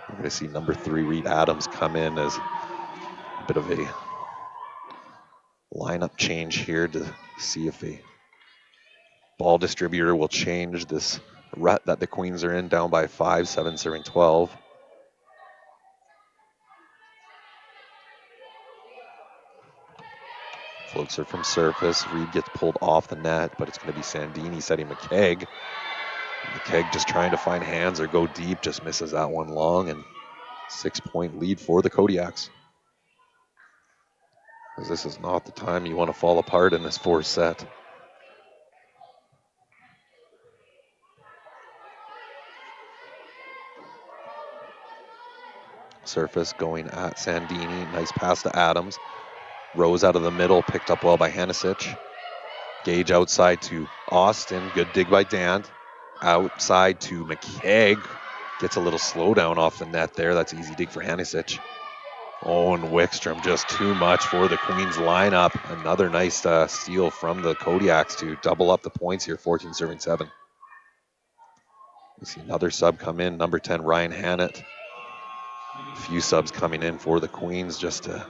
We're going to see number 3, Reed Adams, come in as a bit of a lineup change here to see if a ball distributor will change this rut that the Queens are in, down by 5, 7 serving 12. Floats her from surface. Reed gets pulled off the net, but it's going to be Sandini setting McKegg. McKegg just trying to find hands or go deep, just misses that one long, and 6-point lead for the Kodiaks. Because this is not the time you want to fall apart in this fourth set. Surface going at Sandini. Nice pass to Adams. Rose out of the middle, picked up well by Hanisic. Gage outside to Austin. Good dig by Dan. Outside to McKegg. Gets a little slowdown off the net there. That's easy dig for Hanisic. Oh, and Wickstrom just too much for the Queens lineup. Another nice steal from the Kodiaks to double up the points here, 14 serving 7. We see another sub come in, number 10, Ryan Hannett. A few subs coming in for the Queens just to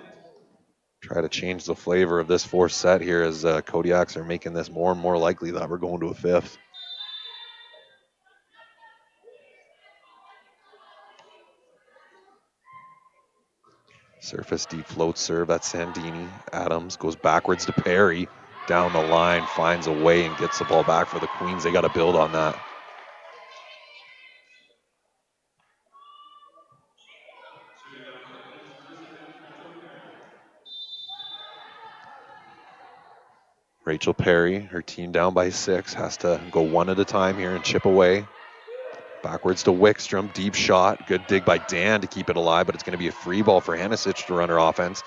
try to change the flavor of this fourth set here as Kodiaks are making this more and more likely that we're going to a fifth. Surface deep float serve, that's Sandini. Adams goes backwards to Perry. Down the line, finds a way and gets the ball back for the Queens. They got to build on that. Rachel Perry, her team down by 6, has to go one at a time here and chip away. Backwards to Wickstrom, deep shot. Good dig by Dan to keep it alive, but it's going to be a free ball for Hanisic to run her offense.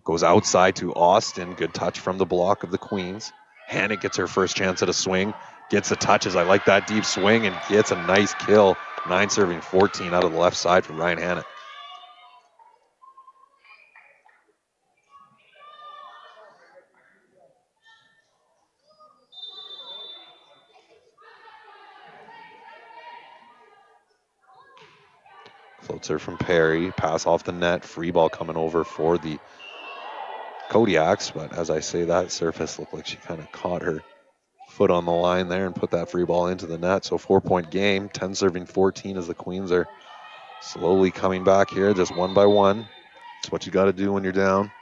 Goes outside to Austin. Good touch from the block of the Queens. Hannett gets her first chance at a swing. Gets the touches. I like that deep swing and gets a nice kill. 9 serving 14 out of the left side for Ryan Hannett. Floats her from Perry. Pass off the net. Free ball coming over for the Kodiaks. But as I say that, Surface looked like she kind of caught her foot on the line there and put that free ball into the net. So 4-point game. 10 serving 14 as the Queens are slowly coming back here, just one by one. It's what you got to do when you're down.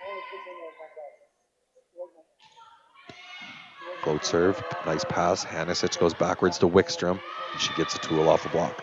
Float serve. Nice pass. Hanisic goes backwards to Wickstrom. And she gets a tool off the block.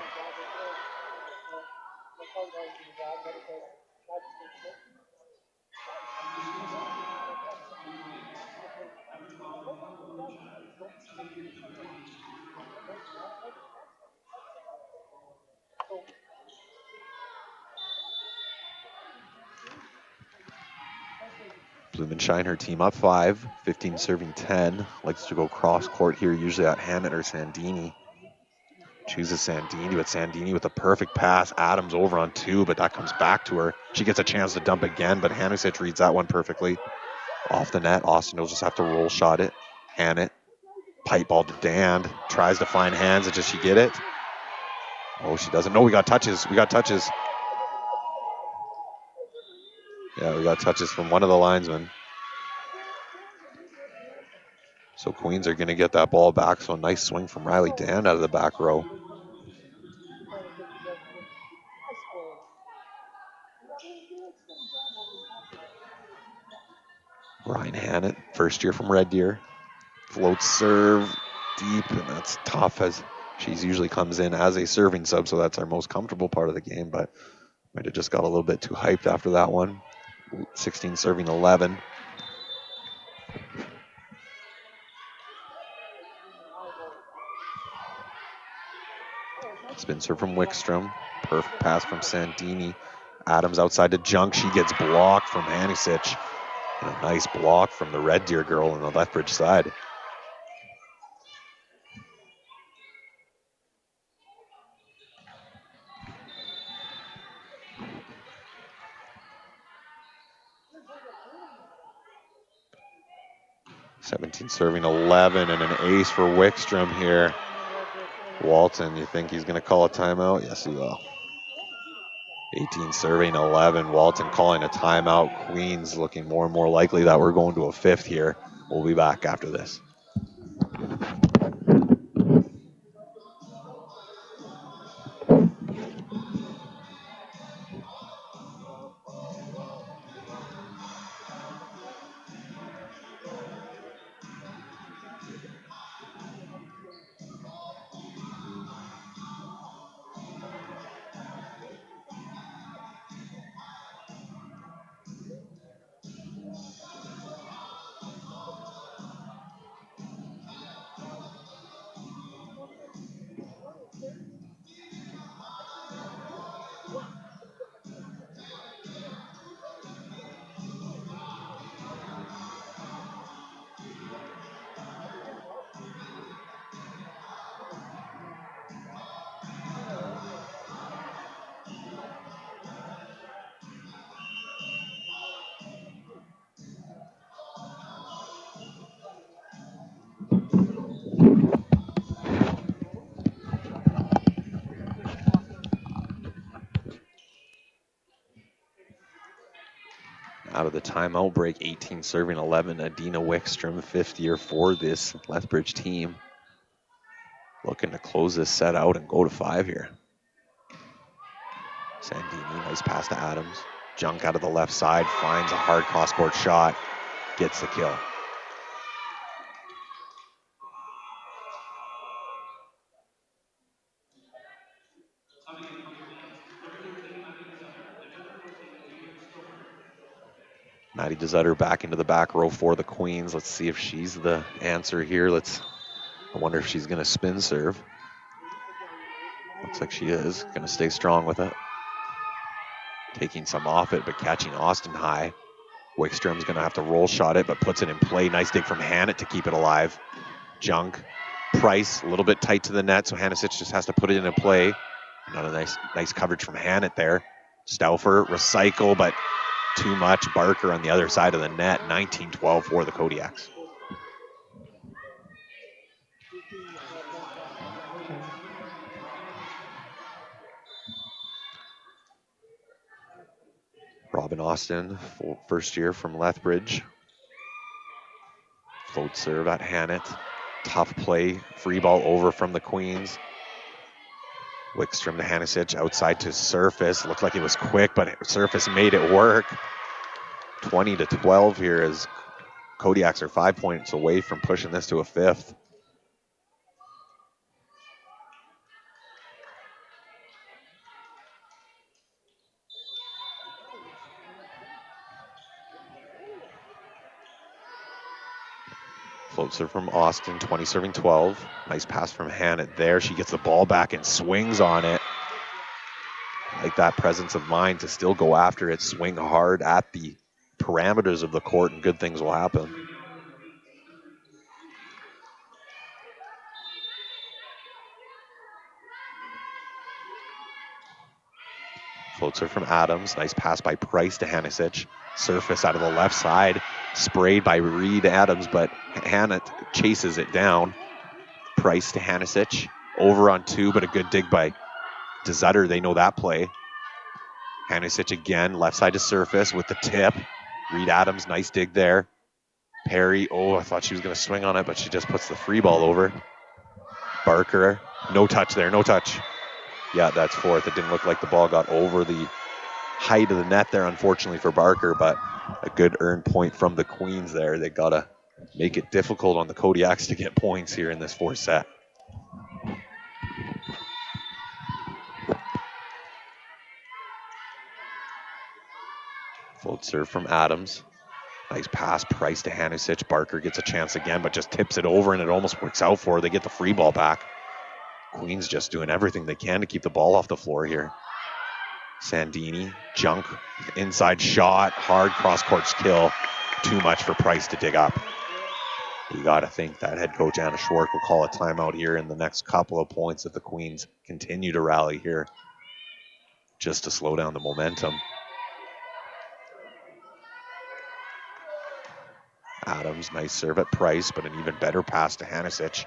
Blumenschein, her team up 5, 15 serving 10. Likes to go cross court here, usually at Hammett or Sandini. Chooses Sandini, but Sandini with a perfect pass. Adams over on 2, but that comes back to her. She gets a chance to dump again, but Hanusic reads that one perfectly. Off the net, Austin will just have to roll shot it. Hannett, pipe ball to Dan. Tries to find hands, and does she get it? Oh, she doesn't. No, we got touches. We got touches. Yeah, we got touches from one of the linesmen. So Queens are going to get that ball back. So a nice swing from Riley Dan out of the back row. Ryan Hannett, first year from Red Deer. Floats serve deep, and that's tough as she usually comes in as a serving sub, so that's our most comfortable part of the game, but might have just got a little bit too hyped after that one. 16 serving 11. Spin serve from Wickstrom. Perfect pass from Sandini. Adams outside to Junk. She gets blocked from Hanusic. And a nice block from the Red Deer girl on the Lethbridge side. (17 serving 11) and an ace for Wickstrom here. Walton, you think he's going to call a timeout? Yes, he will. 18 serving 11. Walton calling a timeout. Queens looking more and more likely that we're going to a 5th here. We'll be back after this. Out of the timeout break, 18 serving 11. Adina Wickstrom, 5th year for this Lethbridge team. Looking to close this set out and go to 5 here. Sandini, nice pass to Adams. Junk out of the left side, finds a hard cross-court shot, gets the kill. Maddie DeZutter back into the back row for the Queens. Let's see if she's the answer here. I wonder if she's going to spin serve. Looks like she is. Going to stay strong with it. Taking some off it, but catching Austin high. Wickstrom's going to have to roll shot it, but puts it in play. Nice dig from Hannett to keep it alive. Junk. Price, a little bit tight to the net, so Hanusic just has to put it into play. Another nice coverage from Hannett there. Stauffer, recycle, but too much. Barker on the other side of the net. 19-12 for the Kodiaks. Robin Austin, first year from Lethbridge. Float serve at Hannett. Tough play. Free ball over from the Queens. Wickstrom to Hanusic, outside to Surface. Looked like it was quick, but Surface made it work. 20-12 here as Kodiaks are 5 points away from pushing this to a 5th. Float serve from Austin, 20 serving 12. Nice pass from Hannett there. She gets the ball back and swings on it. Like that presence of mind to still go after it, swing hard at the parameters of the court and good things will happen. Floats her from Adams. Nice pass by Price to Hanisic. Surface out of the left side. Sprayed by Reed Adams, but Hannah chases it down. Price to Hanisic. Over on 2, but a good dig by DeZutter. They know that play. Hanisic again, left side to Surface with the tip. Reed Adams, nice dig there. Perry, oh, I thought she was going to swing on it, but she just puts the free ball over. Barker, no touch there, no touch. Yeah, that's fourth. It didn't look like the ball got over the height of the net there, unfortunately, for Barker, but a good earned point from the Queens there. They got to make it difficult on the Kodiaks to get points here in this fourth set. Float serve from Adams. Nice pass, Price to Hanisic. Barker gets a chance again, but just tips it over, and it almost works out for her. They get the free ball back. Queens just doing everything they can to keep the ball off the floor here. Sandini, Junk, inside shot, hard cross-court kill. Too much for Price to dig up. You got to think that head coach Anna Schwark will call a timeout here in the next couple of points if the Queens continue to rally here, just to slow down the momentum. Adams, nice serve at Price, but an even better pass to Hanisic.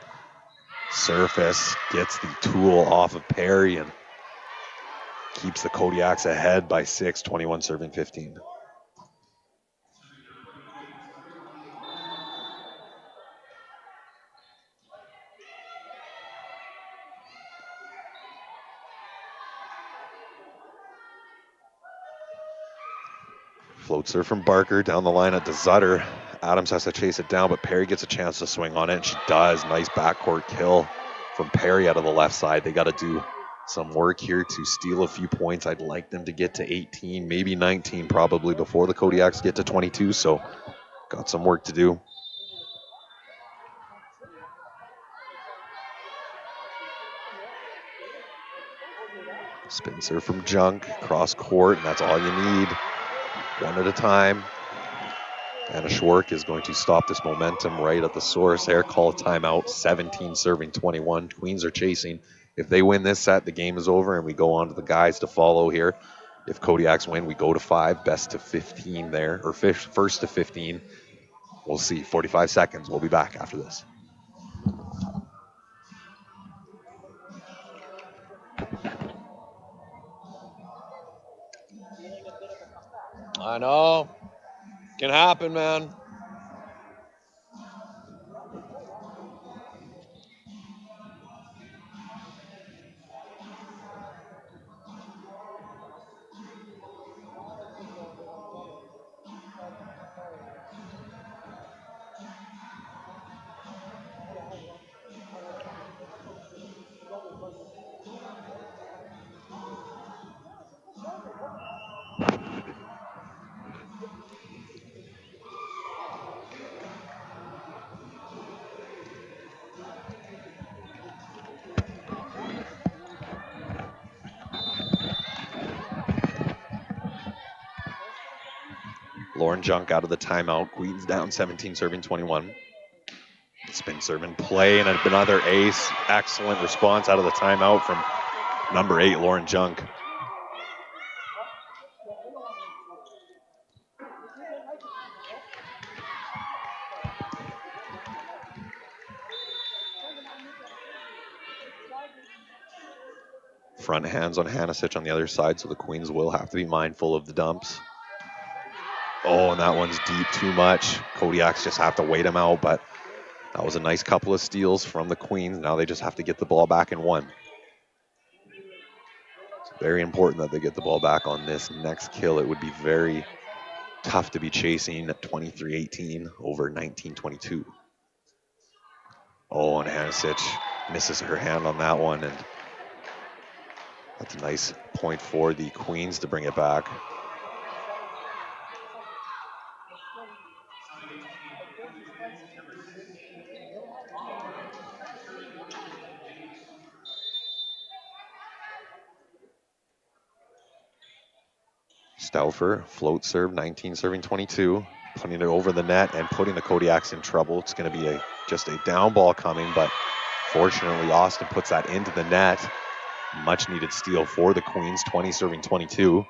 Surface gets the tool off of Perry and keeps the Kodiaks ahead by 6, 21 serving 15. Floats her from Barker down the line at DeZutter. Adams has to chase it down, but Perry gets a chance to swing on it, and she does. Nice backcourt kill from Perry out of the left side. They got to do some work here to steal a few points. I'd like them to get to 18, maybe 19 probably before the Kodiaks get to 22, so got some work to do. Spin serve from Junk, cross court, and that's all you need. One at a time. Anna Schwark is going to stop this momentum right at the source there. Call a timeout, 17 serving 21. Queens are chasing. If they win this set, the game is over, and we go on to the guys to follow here. If Kodiaks win, we go to 5, best to 15 there, or first to 15. We'll see. 45 seconds. We'll be back after this. I know. Can happen, man. Lauren Junk out of the timeout. Queens down 17 serving 21. Spin serve in play, and another ace. Excellent response out of the timeout from number 8, Lauren Junk. Front hands on Hanisic on the other side, so the Queens will have to be mindful of the dumps. Oh, and that one's deep, too much. Kodiaks just have to wait him out, but that was a nice couple of steals from the Queens. Now they just have to get the ball back in one. It's very important that they get the ball back on this next kill. It would be very tough to be chasing at 23-18 over 19-22. Oh, and Hanisic misses her hand on that one, and that's a nice point for the Queens to bring it back. Stauffer, float serve, 19 serving 22, putting it over the net and putting the Kodiaks in trouble. It's going to be just a down ball coming, but fortunately Austin puts that into the net. Much needed steal for the Queens, 20 serving 22.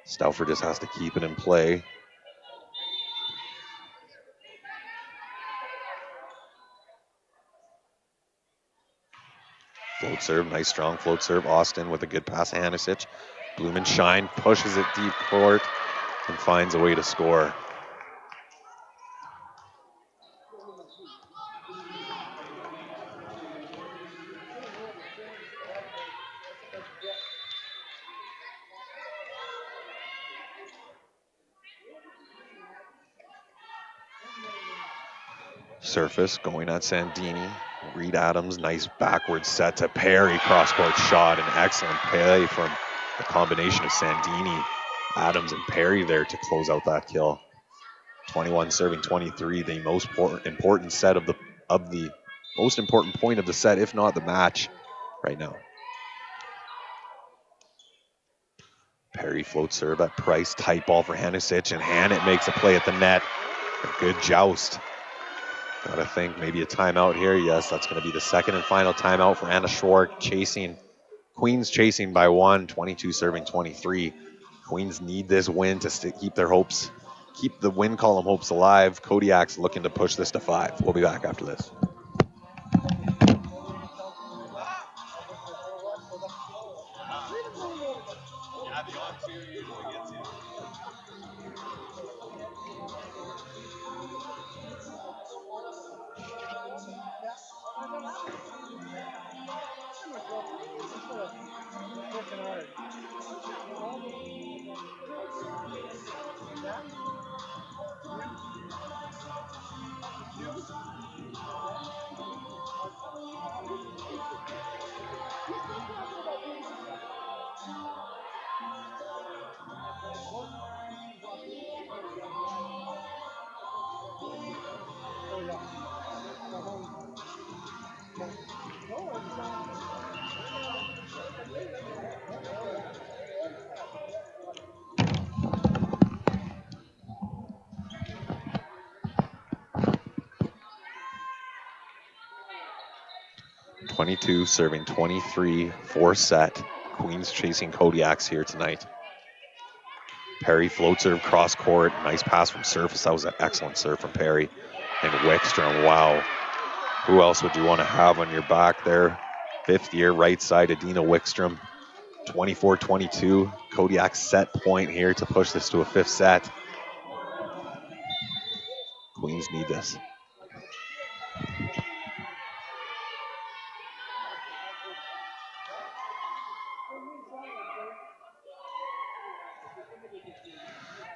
Stauffer just has to keep it in play. Float serve, nice strong float serve. Austin with a good pass to Hanisic. Blumenschein pushes it deep court and finds a way to score. Surface going at Sandini. Reed Adams, nice backward set to Perry. Cross-court shot, an excellent play from the combination of Sandini, Adams, and Perry there to close out that kill. 21 serving 23, the most important set of the most important point of the set, if not the match, right now. Perry float serve at Price, tight ball for Hanisic, and Hannett makes a play at the net. A good joust. Gotta think maybe a timeout here. Yes, that's going to be the second and final timeout for Anna Schwark. Queens chasing by 1, 22 serving 23. Queens need this win to keep their hopes, keep the win column hopes alive. Kodiak's looking to push this to 5. We'll be back after this. Working hard. 22 serving 23, 4 set. Queens chasing Kodiaks here tonight. Perry float serve cross court. Nice pass from Surface. That was an excellent serve from Perry. And Wickstrom, wow. Who else would you want to have on your back there? 5th year right side, Adina Wickstrom. 24-22. Kodiak set point here to push this to a 5th set. Queens need this.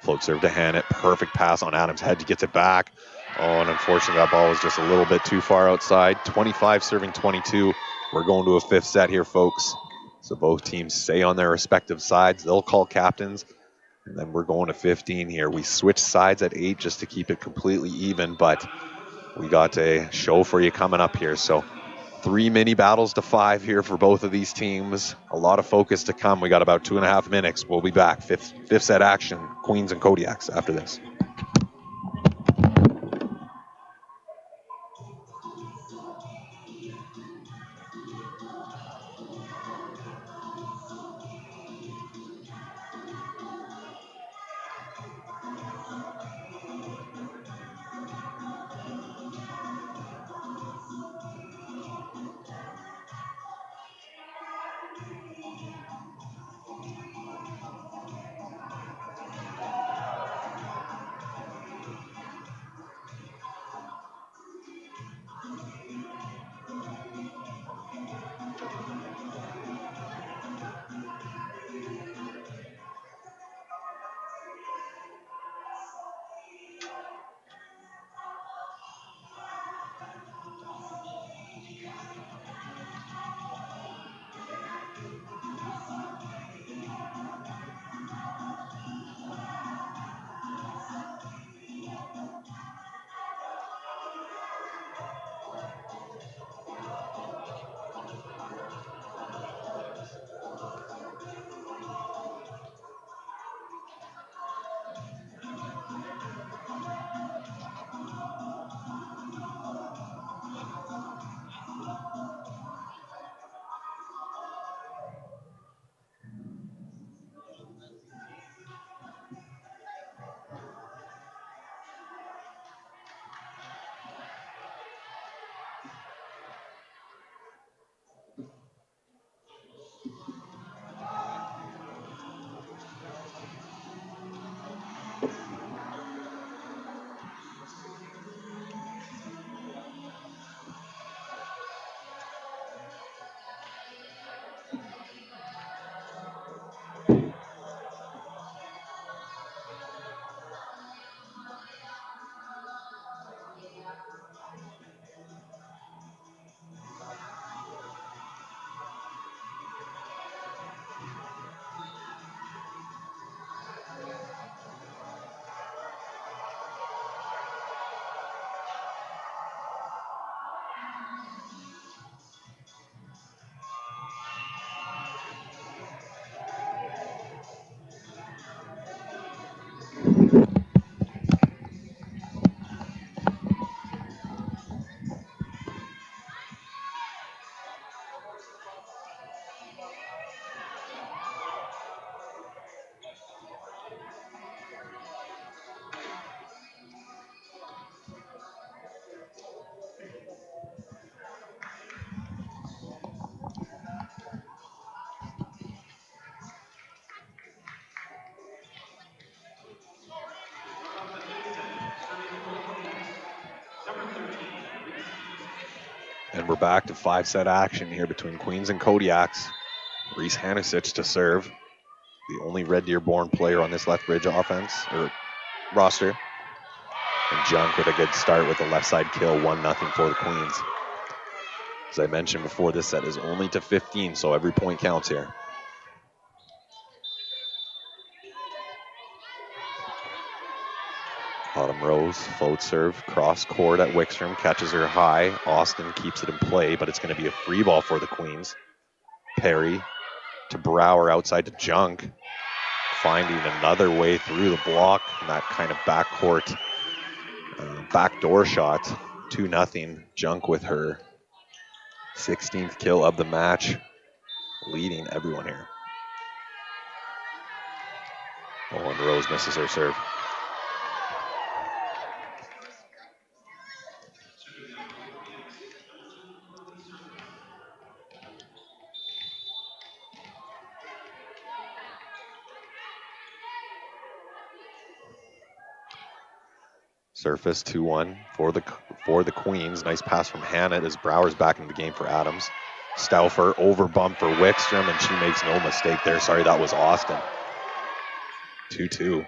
Float serve to Hannett. Perfect pass on Adams' head. He gets it back. Oh, and unfortunately that ball was just a little bit too far outside. 25 serving 22. We're going to a 5th set here, folks. So both teams stay on their respective sides. They'll call captains. And then we're going to 15 here. We switched sides at 8 just to keep it completely even, but we got a show for you coming up here. So 3 mini battles to 5 here for both of these teams. A lot of focus to come. We got about 2.5 minutes. We'll be back. Fifth set action, Queens and Kodiaks after this. And we're back to 5-set action here between Queens and Kodiaks. Reese Hanisic to serve, the only Red Deer-born player on this Lethbridge offense or roster. And Junk with a good start with the left side kill, 1-0 for the Queens. As I mentioned before, this set is only to 15, so every point counts here. Autumn Rose, float serve, cross court at Wickstrom, catches her high. Austin keeps it in play, but it's going to be a free ball for the Queens. Perry to Brower, outside to Junk, finding another way through the block, and that kind of backcourt backdoor shot, 2-0. Junk with her 16th kill of the match, leading everyone here. Oh, and Rose misses her serve. Surface 2-1 for the Queens. Nice pass from Hannah as Brower's back in the game for Adams. Stauffer over bump for Wickstrom, and she makes no mistake there. Sorry, that was Austin. 2-2.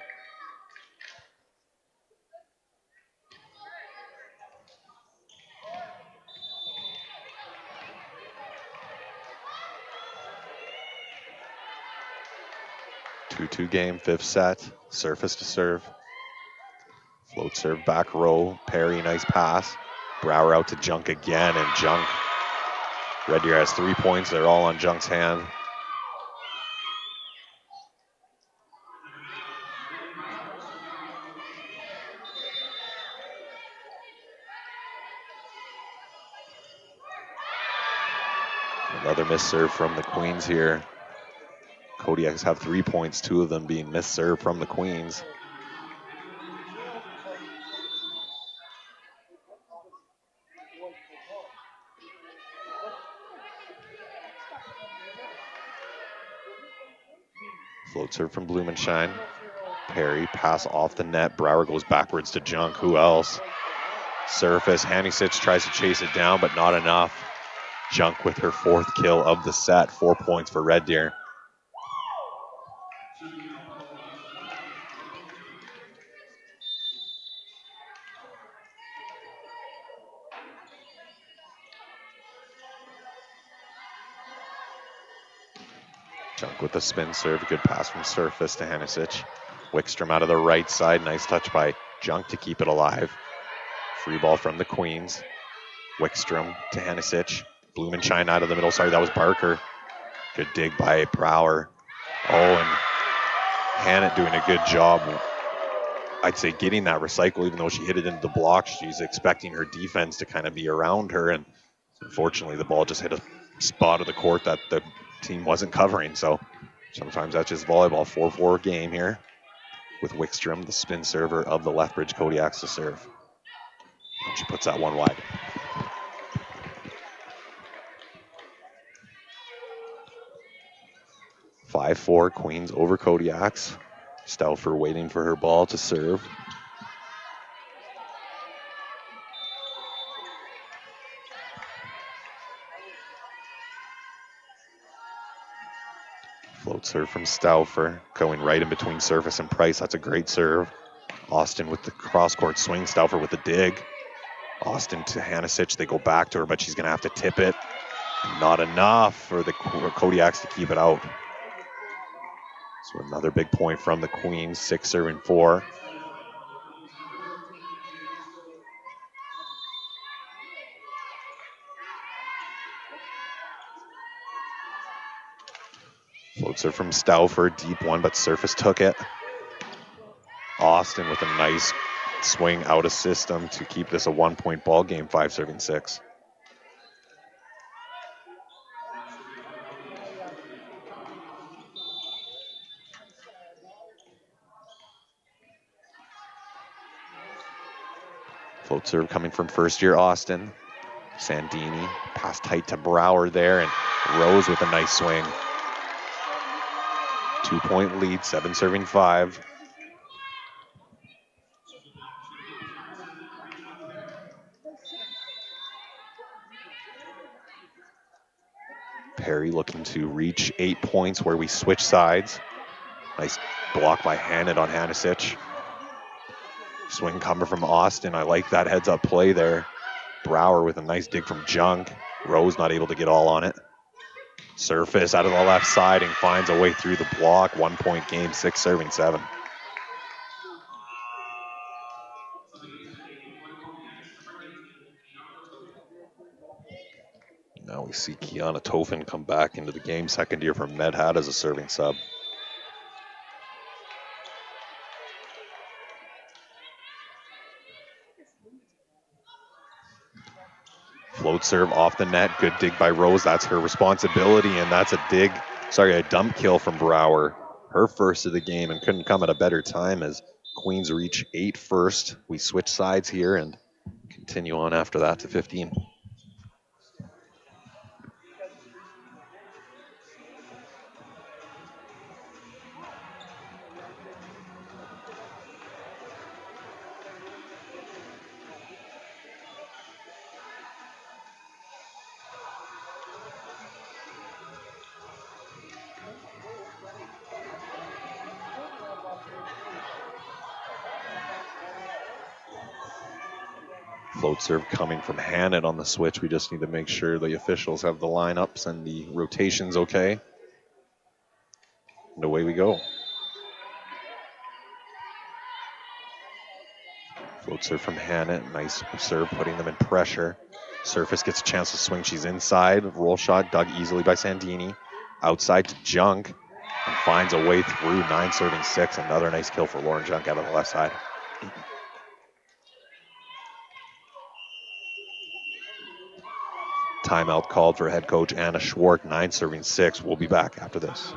Game, 5th set. Surface to serve. Float serve back row. Perry, nice pass. Brower out to Junk again, and Junk. Red Deer has 3 points. They're all on Junk's hand. Another missed serve from the Queens here. Kodiaks have 3 points, 2 of them being missed serve from the Queens. Float serve from Blumenshine. Perry, pass off the net. Brower goes backwards to Junk. Who else? Surface. Hanisic tries to chase it down, but not enough. Junk with her 4th kill of the set. 4 points for Red Deer. Junk with the spin serve. Good pass from Surface to Hanisic. Wickstrom out of the right side. Nice touch by Junk to keep it alive. Free ball from the Queens. Wickstrom to Hanisic. Blumenshine out of the middle. Sorry, that was Barker. Good dig by Brower. Oh, and Hannah doing a good job, I'd say, getting that recycle, even though she hit it into the block. She's expecting her defense to kind of be around her, and unfortunately the ball just hit a spot of the court that the team wasn't covering. So sometimes that's just volleyball. 4-4 game here with Wickstrom, the spin server of the Lethbridge Kodiaks, to serve. And she puts that one wide. (5-4) Queens over Kodiaks. Stauffer waiting for her ball to serve. Float serve from Stauffer, going right in between Surface and Price. That's a great serve. Austin with the cross-court swing. Stauffer with the dig. Austin to Hanisic. They go back to her, but she's going to have to tip it. Not enough for the Kodiaks to keep it out. So another big point from the Queens. 6-4. Floats her from Stauffer, deep one, but Surface took it. Austin with a nice swing out of system to keep this a 1-point ball game, 5-6. Float serve coming from first year Austin. Sandini, pass tight to Brower there, and Rose with a nice swing. 2-point lead, 7-5. carry, looking to reach 8 points where we switch sides. Nice block by Hannon on Hanisic. Swing coming from Austin. I like that heads-up play there. Brower with a nice dig from Junk. Rose not able to get all on it. Surface out of the left side and finds a way through the block. 1 point game, 6 serving 7. Now we see Kiana Tofin come back into the game, second year from Medhat as a serving sub. Float serve off the net, good dig by Rose, that's her responsibility, and that's a dump kill from Brower. Her first of the game, and couldn't come at a better time as Queens reach 8 first. We switch sides here and continue on after that to 15. Float serve coming from Hannon on the switch. We just need to make sure the officials have the lineups and the rotations okay. And away we go. Float serve from Hannon. Nice serve, putting them in pressure. Surface gets a chance to swing. She's inside. Roll shot dug easily by Sandini. Outside to Junk. And finds a way through. 9 serving 6. Another nice kill for Lauren Junk out of the left side. Timeout called for head coach Anna Schwartz. 9 serving 6. We'll be back after this.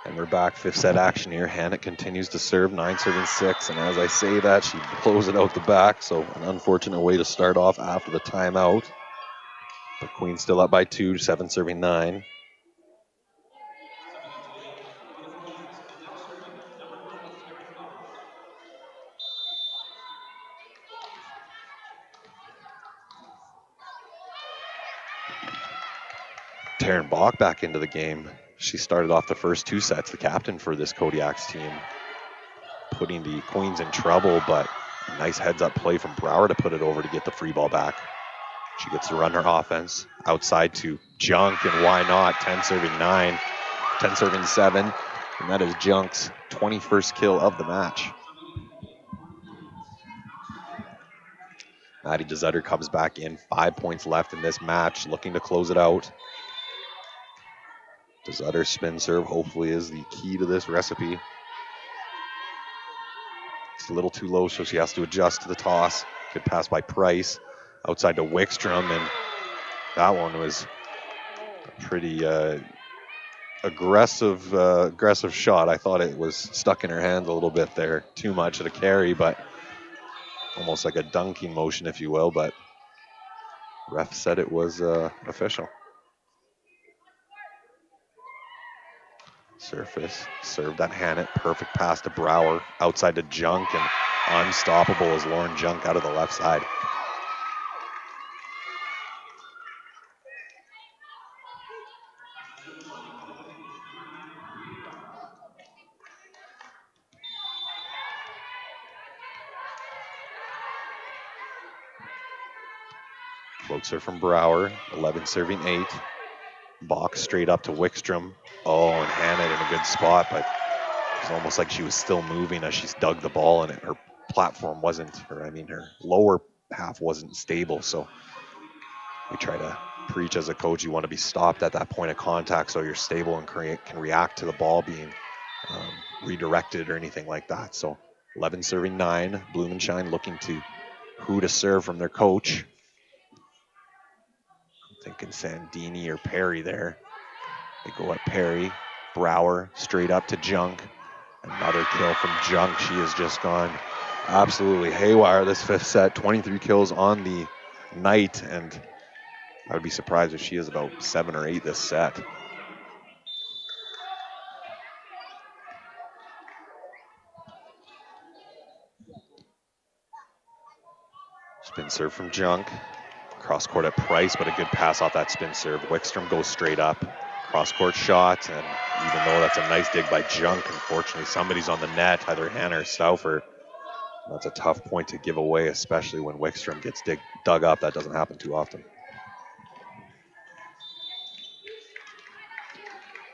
And we're back, 5th set action here. Hannah continues to serve, 9 serving 6. And as I say that, she blows it out the back. So an unfortunate way to start off after the timeout. But Queen still up by 2, 7 serving 9. Taryn Bach back into the game. She started off the first 2 sets, the captain for this Kodiak's team, putting the Queens in trouble, but a nice heads-up play from Brower to put it over to get the free ball back. She gets to run her offense outside to Junk, and why not? 10 serving 9, 10 serving 7, and that is Junk's 21st kill of the match. Maddie DeZutter comes back in, 5 points left in this match, looking to close it out. DeZutter spin serve hopefully is the key to this recipe. It's a little too low, so she has to adjust to the toss. Good pass by Price. Outside to Wickstrom, and that one was a pretty aggressive shot. I thought it was stuck in her hand a little bit there. Too much of a carry, but almost like a dunking motion, if you will, but ref said it was official. Surface, served at Hannett, perfect pass to Brower, outside to Junk, and unstoppable is Lauren Junk out of the left side. Float serve from Brower, 11 serving 8. Box straight up to Wickstrom. Oh, and Hannah in a good spot, but it's almost like she was still moving as she dug the ball, and her platform wasn't, or I mean, her lower half wasn't stable. So we try to preach as a coach, you want to be stopped at that point of contact so you're stable and can react to the ball being redirected or anything like that. So 11 serving 9. Blumenshine looking to who to serve from their coach. I'm thinking Sandini or Perry there. They go at Perry. Brower straight up to Junk. Another kill from Junk. She has just gone absolutely haywire this fifth set. 23 kills on the night, and I would be surprised if she is about 7 or 8 this set. Spin serve from Junk. Cross court at Price, but a good pass off that spin serve. Wickstrom goes straight up. Cross court shot, and even though that's a nice dig by Junk, unfortunately somebody's on the net, either Hannah or Stauffer. That's a tough point to give away, especially when Wickstrom gets dug up. That doesn't happen too often.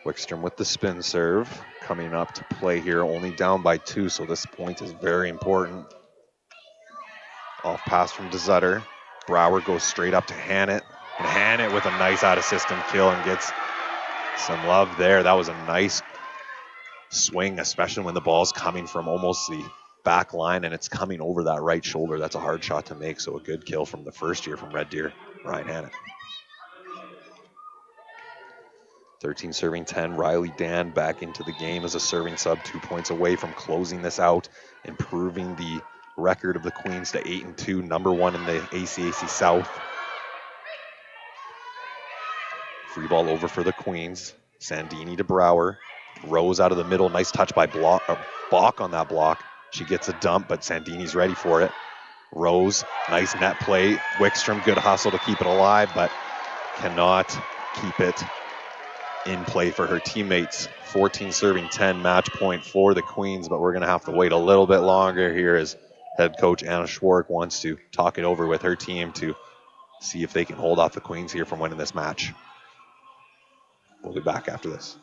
Wickstrom with the spin serve, coming up to play here, only down by 2, so this point is very important. Off pass from DeZutter. Brower goes straight up to Hannett, and Hannett with a nice out-of-system kill and gets some love there. That was a nice swing, especially when the ball's coming from almost the back line and it's coming over that right shoulder. That's a hard shot to make, so a good kill from the first year from Red Deer, Ryan Hannett. 13 serving 10. Riley Dan back into the game as a serving sub, 2 points away from closing this out, improving the record of the Queens to 8-2, number 1 in the ACAC South. Free ball over for the Queens. Sandini to Brower. Rose out of the middle. Nice touch by Bach on that block. She gets a dump, but Sandini's ready for it. Rose, nice net play. Wickstrom, good hustle to keep it alive, but cannot keep it in play for her teammates. 14 serving 10, match point for the Queens, but we're going to have to wait a little bit longer here as head coach Anna Schwark wants to talk it over with her team to see if they can hold off the Queens here from winning this match. We'll be back after this.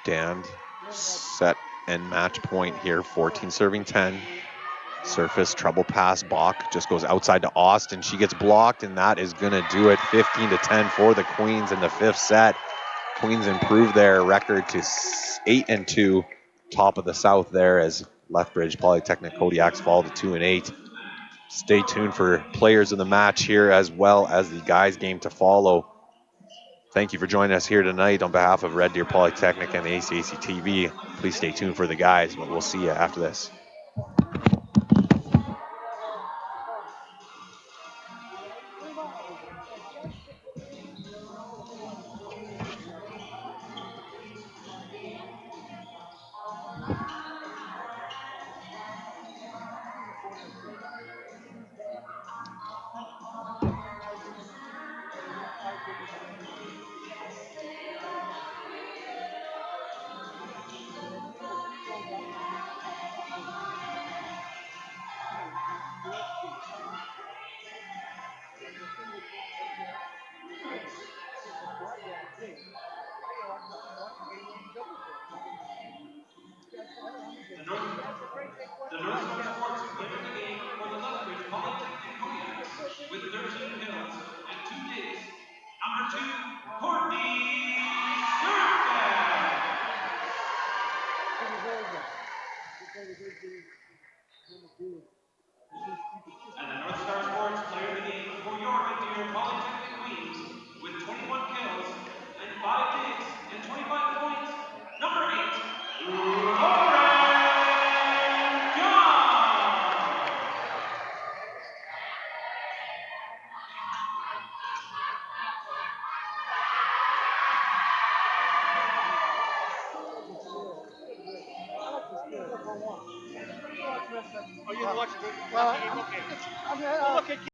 Dan set and match point here. 14 serving 10. Surface trouble pass. Bach just goes outside to Austin. She gets blocked, and that is going to do it. 15-10 for the Queens in the fifth set. Queens improve their record to 8-2, top of the South there, as Lethbridge Polytechnic Kodiaks fall to 2-8. Stay tuned for players of the match here, as well as the guys game to follow. Thank you for joining us here tonight on behalf of Red Deer Polytechnic and the ACAC TV. Please stay tuned for the guys, but we'll see you after this. 2, Courtney Surfman. And the North Star Sports Player of the Game for your Whittier Polytechnic Queens with 21 kills and 5 digs and 25 points. Number 8, Lauren Young. Oh, you watch the game? Okay. I mean, Well, look at